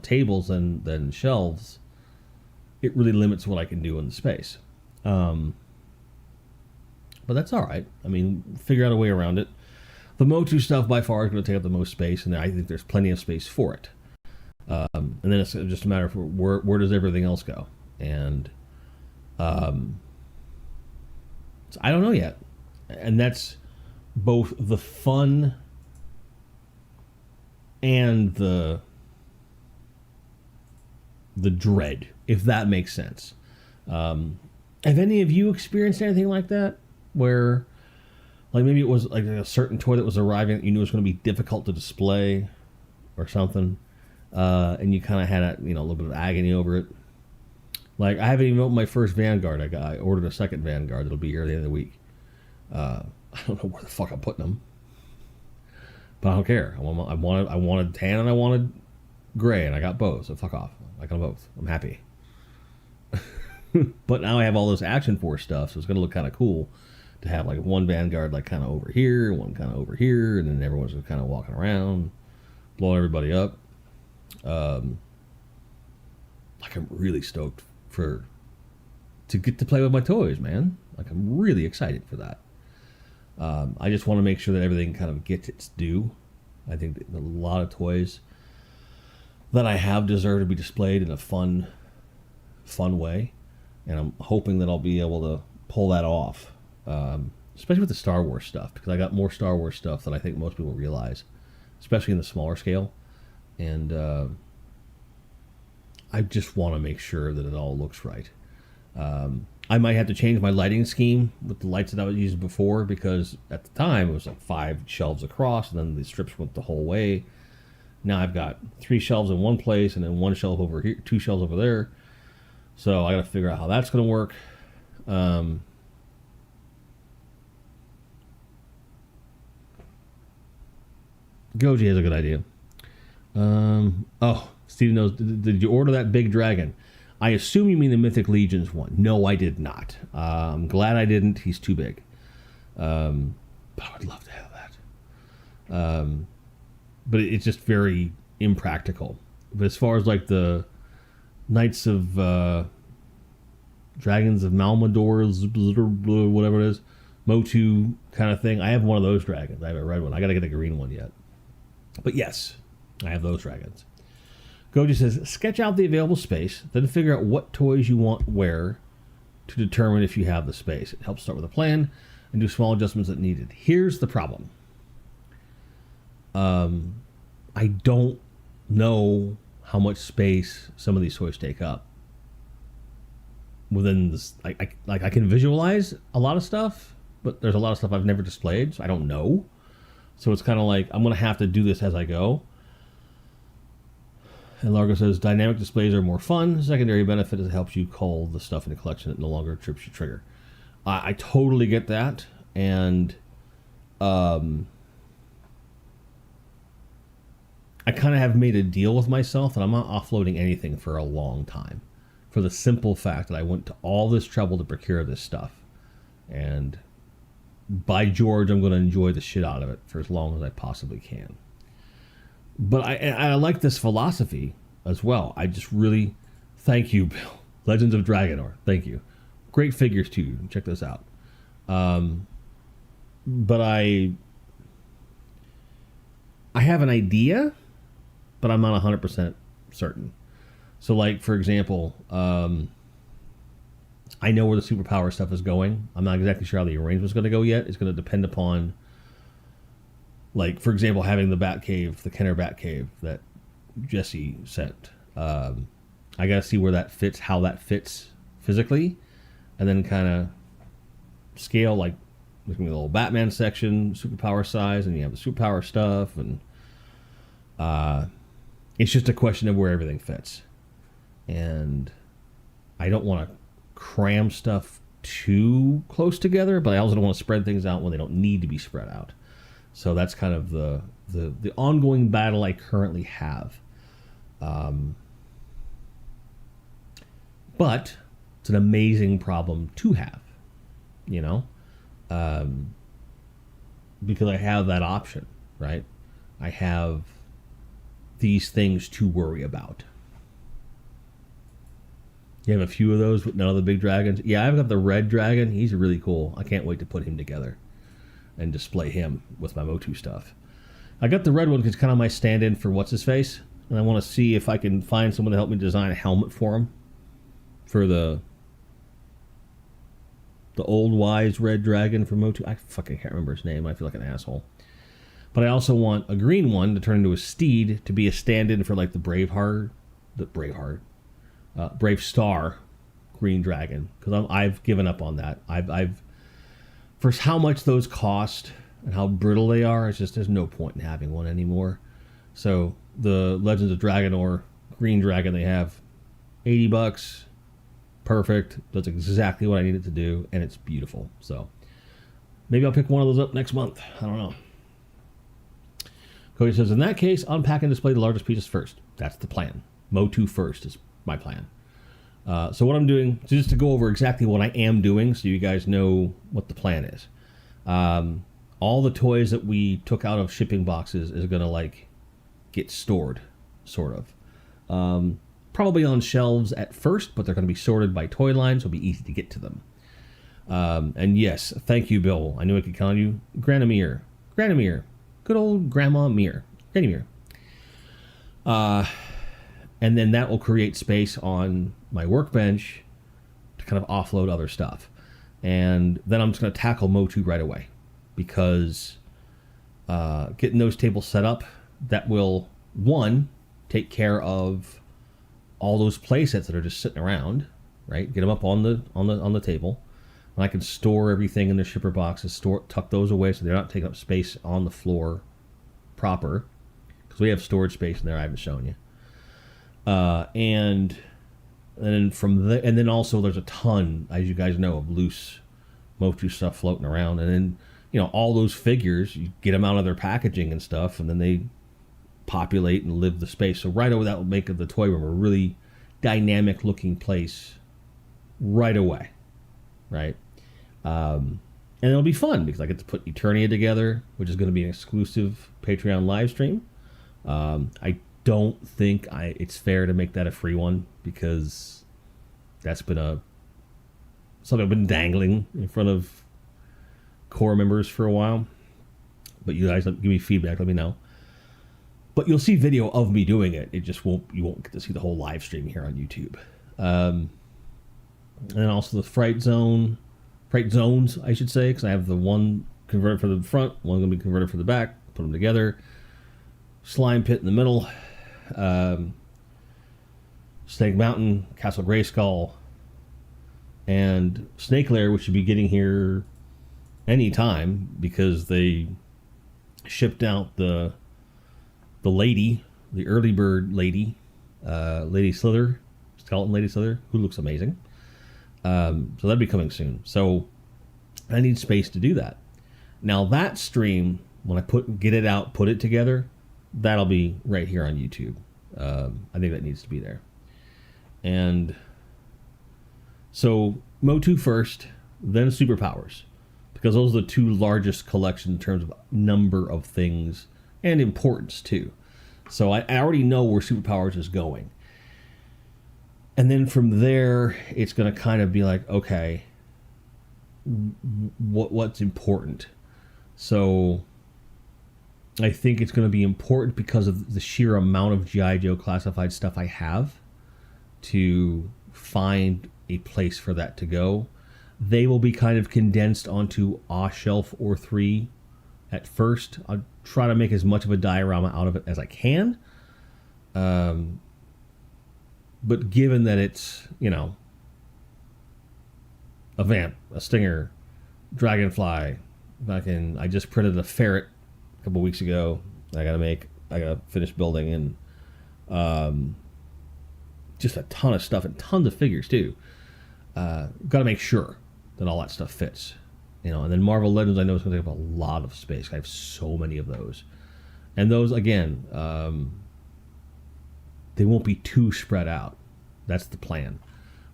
[SPEAKER 1] tables than shelves, it really limits what I can do in the space. But that's all right. I mean, figure out a way around it. The Motu stuff by far is going to take up the most space, and I think there's plenty of space for it. And then it's just a matter of where does everything else go? And so I don't know yet. And that's both the fun and the dread, if that makes sense. Have any of you experienced anything like that? Where, Like maybe it was like a certain toy that was arriving that you knew was going to be difficult to display or something. And you kind of had a little bit of agony over it. Like I haven't even opened my first Vanguard. I ordered a second Vanguard that'll be here at the end of the week. I don't know where the fuck I'm putting them, but I don't care. I wanted tan and I wanted gray, and I got both. So fuck off. I got them both. I'm happy. But now I have all this Action Force stuff, so it's gonna look kind of cool to have like one Vanguard like kind of over here, one kind of over here, and then everyone's just kind of walking around, blowing everybody up. Like I'm really stoked to get to play with my toys, man. Like I'm really excited for that. I just want to make sure that everything kind of gets its due. I think that a lot of toys that I have deserve to be displayed in a fun way, and I'm hoping that I'll be able to pull that off, especially with the Star Wars stuff, because I got more Star Wars stuff than I think most people realize, especially in the smaller scale, and I just want to make sure that it all looks right. I might have to change my lighting scheme with the lights that I was using before, because at the time it was like 5 shelves across and then the strips went the whole way. Now I've got 3 shelves in one place and then 1 shelf over here, 2 shelves over there. So I got to figure out how that's going to work. Goji has a good idea. Steven knows. Did you order that big dragon? I assume you mean the Mythic Legions one. No, I did not. I'm glad I didn't. He's too big. But I would love to have that. But it's just very impractical. But as far as like the Knights of Dragons of Malmador, whatever it is, Motu kind of thing, I have one of those dragons. I have a red one. I got to get a green one yet. But yes, I have those dragons. Goji says, sketch out the available space, then figure out what toys you want where to determine if you have the space. It helps start with a plan and do small adjustments that needed. Here's the problem. I don't know how much space some of these toys take up. Within this, I can visualize a lot of stuff, but there's a lot of stuff I've never displayed, so I don't know. So it's kind of like I'm going to have to do this as I go. And Largo says, dynamic displays are more fun. Secondary benefit is it helps you cull the stuff in the collection that no longer trips your trigger. I totally get that. And I kind of have made a deal with myself that I'm not offloading anything for a long time. For the simple fact that I went to all this trouble to procure this stuff. And by George, I'm going to enjoy the shit out of it for as long as I possibly can. But I like this philosophy as well. I just really thank you, Bill. Legends of Dragonor. Thank you. Great figures too. Check this out. But I have an idea, but I'm not 100% certain. So like, for example, I know where the superpower stuff is going. I'm not exactly sure how the arrangement's going to go yet. It's going to depend upon, like, for example, having the Batcave, the Kenner Batcave that Jesse sent. I got to see where that fits, how that fits physically, and then kind of scale, like, there's going to be a little Batman section, superpower size, and you have the superpower stuff, and it's just a question of where everything fits. And I don't want to cram stuff too close together, but I also don't want to spread things out when they don't need to be spread out. So that's kind of the ongoing battle I currently have. But it's an amazing problem to have, you know, because I have that option, right? I have these things to worry about. You have a few of those with none of the big dragons. Yeah, I've got the red dragon. He's really cool. I can't wait to put him together and display him with my Motu stuff. I got the red one because it's kind of my stand-in for what's-his-face, and I want to see if I can find someone to help me design a helmet for him for the old wise red dragon from Motu. I fucking can't remember his name. I feel like an asshole. But I also want a green one to turn into a steed to be a stand-in for like the Brave Star green dragon, because I've given up on that. I've for how much those cost and how brittle they are, it's just there's no point in having one anymore. So the Legends of Dragonor green dragon they have, $80, perfect, does exactly what I need it to do, and it's beautiful. So maybe I'll pick one of those up next month. I don't know. Cody says, in that case, unpack and display the largest pieces first. That's the plan. Motu first is my plan. So what I'm doing, just to go over exactly what I am doing so you guys know what the plan is. All the toys that we took out of shipping boxes is going to like get stored, sort of. Probably on shelves at first, but they're going to be sorted by toy line, so it'll be easy to get to them. And yes, thank you, Bill. I knew I could count on you. Granamir. Good old Grandma Mir. Granamir. And then that will create space on my workbench to kind of offload other stuff. And then I'm just going to tackle Motu right away, because getting those tables set up, that will, one, take care of all those play sets that are just sitting around, right? Get them up on the table. And I can store everything in the shipper boxes, tuck those away so they're not taking up space on the floor proper, because we have storage space in there I haven't shown you. And then from there, and then also there's a ton, as you guys know, of loose Motu stuff floating around. And then, you know, all those figures, you get them out of their packaging and stuff, and then they populate and live the space. So right away, that will make the toy room a really dynamic looking place right away, right? And it'll be fun because I get to put Eternia together, which is going to be an exclusive Patreon live stream. I don't think it's fair to make that a free one, because that's been something I've been dangling in front of core members for a while. But you guys give me feedback, let me know. But you'll see video of me doing it. You won't get to see the whole live stream here on YouTube. And then also the fright zones, I should say, because I have the one converted for the front, one going to be converted for the back. Put them together. Slime pit in the middle. Snake Mountain, Castle Grayskull, and Snake Lair, which should be getting here anytime, because they shipped out the lady, the early bird lady, Lady Slither, Skeleton Lady Slither, who looks amazing. So that'll be coming soon. So I need space to do that. Now that stream, when I get it out, put it together, that'll be right here on YouTube. I think that needs to be there. And so Motu first, then Superpowers, because those are the two largest collections in terms of number of things and importance too. So I already know where Superpowers is going. And then from there, it's going to kind of be like, okay, what's important? So I think it's going to be important because of the sheer amount of G.I. Joe classified stuff I have to find a place for that to go. They will be kind of condensed onto a shelf or three at first. I'll try to make as much of a diorama out of it as I can. But given that it's, you know, a vamp, a stinger, dragonfly, I just printed a ferret a couple weeks ago. I gotta finish building, and just a ton of stuff and tons of figures too. Got to make sure that all that stuff fits, you know. And then Marvel Legends, I know, is going to take up a lot of space. I have so many of those, and those again, they won't be too spread out. That's the plan.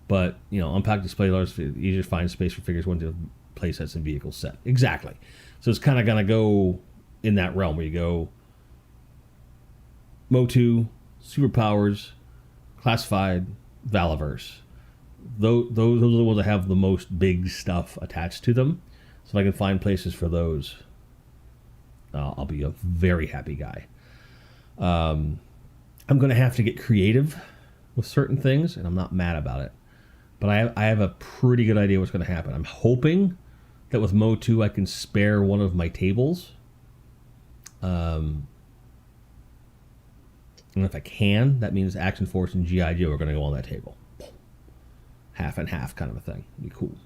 [SPEAKER 1] But, you know, unpack display large, easier to find space for figures when to play sets and vehicles set. Exactly. So it's kind of going to go in that realm where you go Motu, Superpowers, Classified, Valaverse. Those are the ones that have the most big stuff attached to them. So if I can find places for those, I'll be a very happy guy. I'm going to have to get creative with certain things, and I'm not mad about it. But I have a pretty good idea what's going to happen. I'm hoping that with Motu I can spare one of my tables. And if I can, that means Action Force and G.I. Joe are going to go on that table. Half and half kind of a thing. It'd be cool.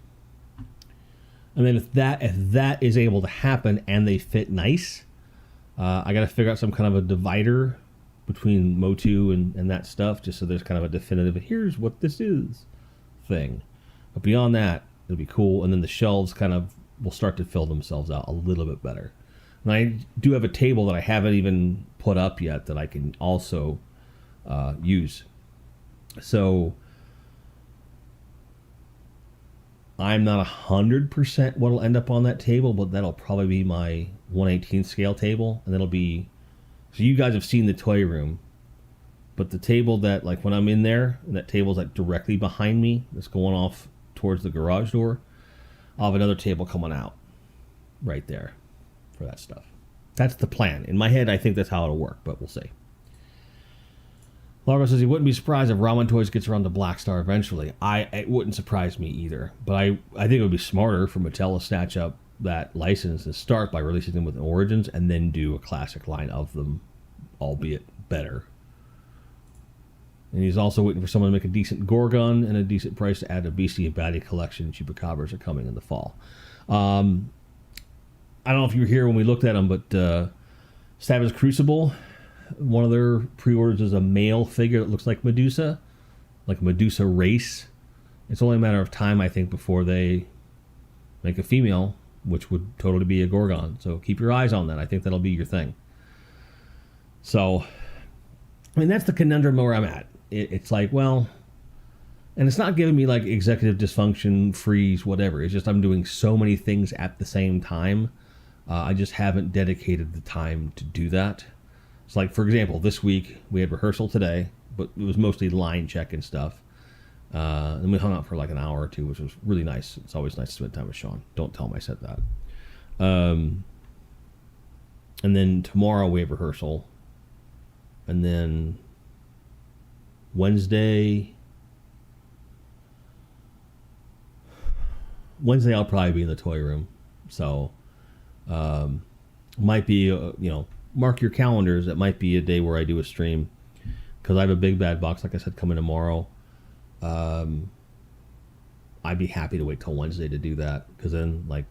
[SPEAKER 1] And then if that is able to happen and they fit nice, I got to figure out some kind of a divider between Motu and that stuff, just so there's kind of a definitive, here's what this is thing. But beyond that, it'll be cool. And then the shelves kind of will start to fill themselves out a little bit better. And I do have a table that I haven't even put up yet that I can also use. So I'm not 100% what'll end up on that table, but that'll probably be my 1/18 scale table. And that'll be, so you guys have seen the toy room, but the table that, like, when I'm in there, and that table's like directly behind me, that's going off towards the garage door, I'll have another table coming out right there for that stuff. That's the plan. In my head, I think that's how it'll work, but we'll see. Largo says he wouldn't be surprised if Ramen Toys gets around to Black Star eventually. It wouldn't surprise me either. But I think it would be smarter for Mattel to snatch up that license and start by releasing them with Origins and then do a classic line of them, albeit better. And he's also waiting for someone to make a decent Gorgon and a decent price to add a Beastie and Baddie collection. Chupacabras are coming in the fall. I don't know if you were here when we looked at them, but Savage Crucible, one of their pre-orders is a male figure that looks like Medusa race. It's only a matter of time, I think, before they make a female, which would totally be a Gorgon. So keep your eyes on that. I think that'll be your thing. So, I mean, that's the conundrum where I'm at. It's like, well, and it's not giving me like executive dysfunction, freeze, whatever. It's just I'm doing so many things at the same time. I just haven't dedicated the time to do that. It's like, for example, this week we had rehearsal today, but it was mostly line check and stuff. And we hung out for like an hour or two, which was really nice. It's always nice to spend time with Sean. Don't tell him I said that. And then tomorrow we have rehearsal. And then Wednesday I'll probably be in the toy room. So might be, mark your calendars. It might be a day where I do a stream because I have a big bad box, like I said, coming tomorrow. I'd be happy to wait till Wednesday to do that because then, like,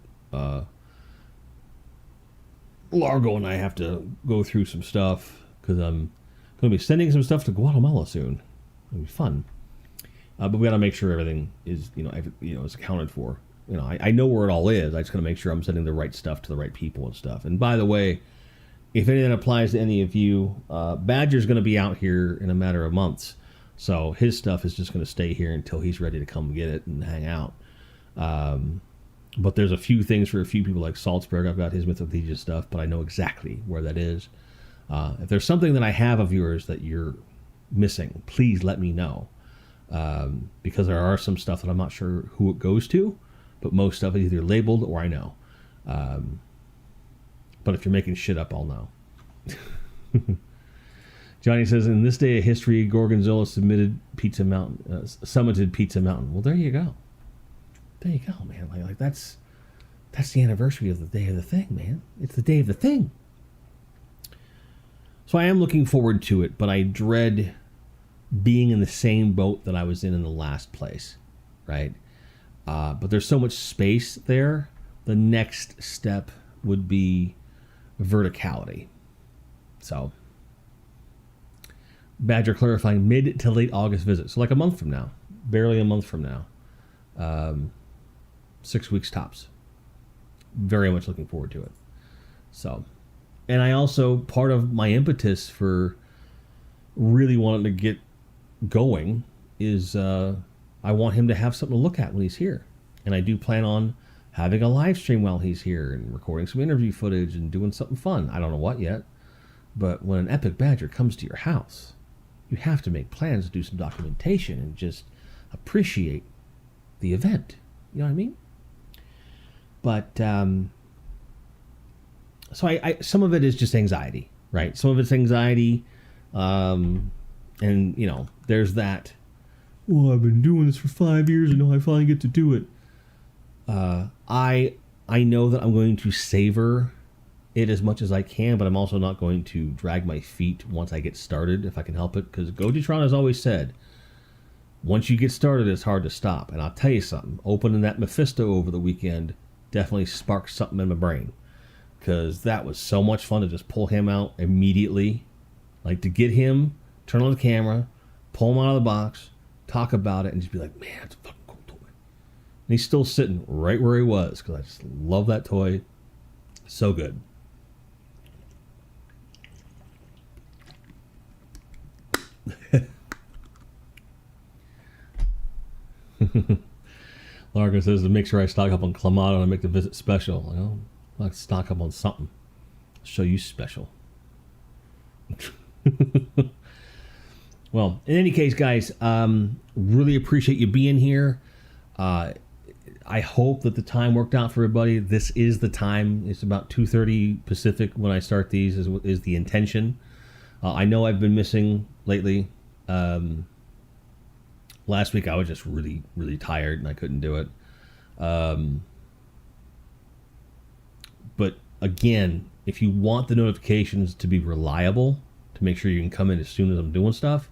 [SPEAKER 1] Largo and I have to go through some stuff because I'm going to be sending some stuff to Guatemala soon. It'll be fun, but we got to make sure everything is, is accounted for. I know where it all is. I just got to make sure I'm sending the right stuff to the right people and stuff. And by the way, if anything applies to any of you, Badger's going to be out here in a matter of months. So his stuff is just going to stay here until he's ready to come get it and hang out. But there's a few things for a few people like Salzburg. I've got his Mythoplegia stuff, but I know exactly where that is. If there's something that I have of yours that you're missing, please let me know. Because there are some stuff that I'm not sure who it goes to, but most stuff is either labeled or I know. But if you're making shit up, I'll know. Johnny says, in this day of history, Gorgonzola summited Pizza Mountain. Well, there you go. There you go, man. Like that's the anniversary of the day of the thing, man. It's the day of the thing. So I am looking forward to it, but I dread being in the same boat that I was in the last place, right? But there's so much space there. The next step would be verticality. So, Badger clarifying mid to late August visit. So like a month from now. Barely a month from now. 6 weeks tops. Very much looking forward to it. So, and I also, part of my impetus for really wanting to get going is I want him to have something to look at when he's here. And I do plan on having a live stream while he's here and recording some interview footage and doing something fun. I don't know what yet. But when an epic Badger comes to your house, you have to make plans to do some documentation and just appreciate the event. You know what I mean? But so I some of it is just anxiety, right? Some of it's anxiety, and there's that. Well, I've been doing this for 5 years, and now I finally get to do it. I know that I'm going to savor it as much as I can, but I'm also not going to drag my feet once I get started if I can help it. Because Gojitron has always said, once you get started, it's hard to stop. And I'll tell you something. Opening that Mephisto over the weekend definitely sparked something in my brain, because that was so much fun to just pull him out immediately. Like, to get him, turn on the camera, pull him out of the box, talk about it, and just be like, man, it's a fucking cool toy. And he's still sitting right where he was, because I just love that toy. So good. Largo says to make sure I stock up on Clamato and make the visit special. Well, I'll stock up on something. I'll show you special. Well, in any case, guys, really appreciate you being here. I hope that the time worked out for everybody. This is the time. It's about 2:30 Pacific when I start these, is the intention. I know I've been missing lately. Last week I was just really, really tired and I couldn't do it. But again, if you want the notifications to be reliable, to make sure you can come in as soon as I'm doing stuff,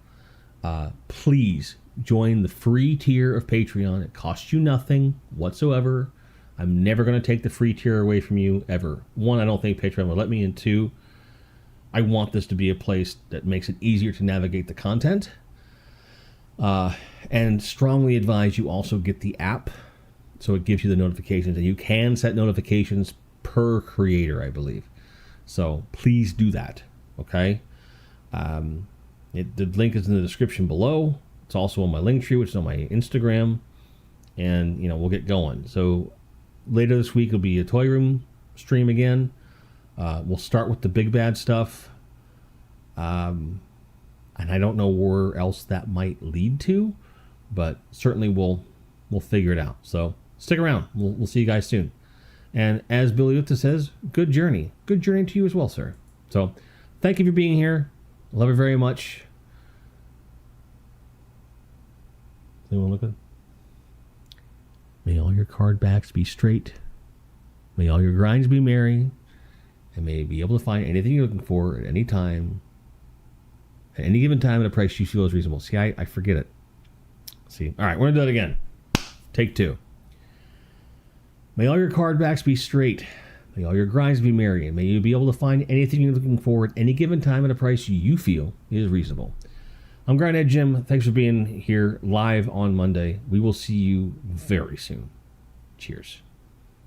[SPEAKER 1] please join the free tier of Patreon. It costs you nothing whatsoever. I'm never going to take the free tier away from you, ever. One, I don't think Patreon will let me, and two, I want this to be a place that makes it easier to navigate the content. And strongly advise you also get the app, so it gives you the notifications, and you can set notifications per creator, I believe. So please do that, okay? The link is in the description below. It's also on my link tree, which is on my Instagram, and we'll get going. So later this week will be a toy room stream again. We'll start with the big bad stuff, and I don't know where else that might lead to, but certainly we'll figure it out. So stick around. We'll see you guys soon. And as Billy Utah says, good journey to you as well, sir. So thank you for being here. Love you very much. Anyone look good? May all your card backs be straight. May all your grinds be merry. And may you be able to find anything you're looking for at any time. At any given time at a price you feel is reasonable. See, I forget it. See. All right, we're going to do it again. Take two. May all your card backs be straight. May all your grinds be merry. And may you be able to find anything you're looking for at any given time at a price you feel is reasonable. I'm Grindhead Jim. Thanks for being here live on Monday. We will see you very soon. Cheers.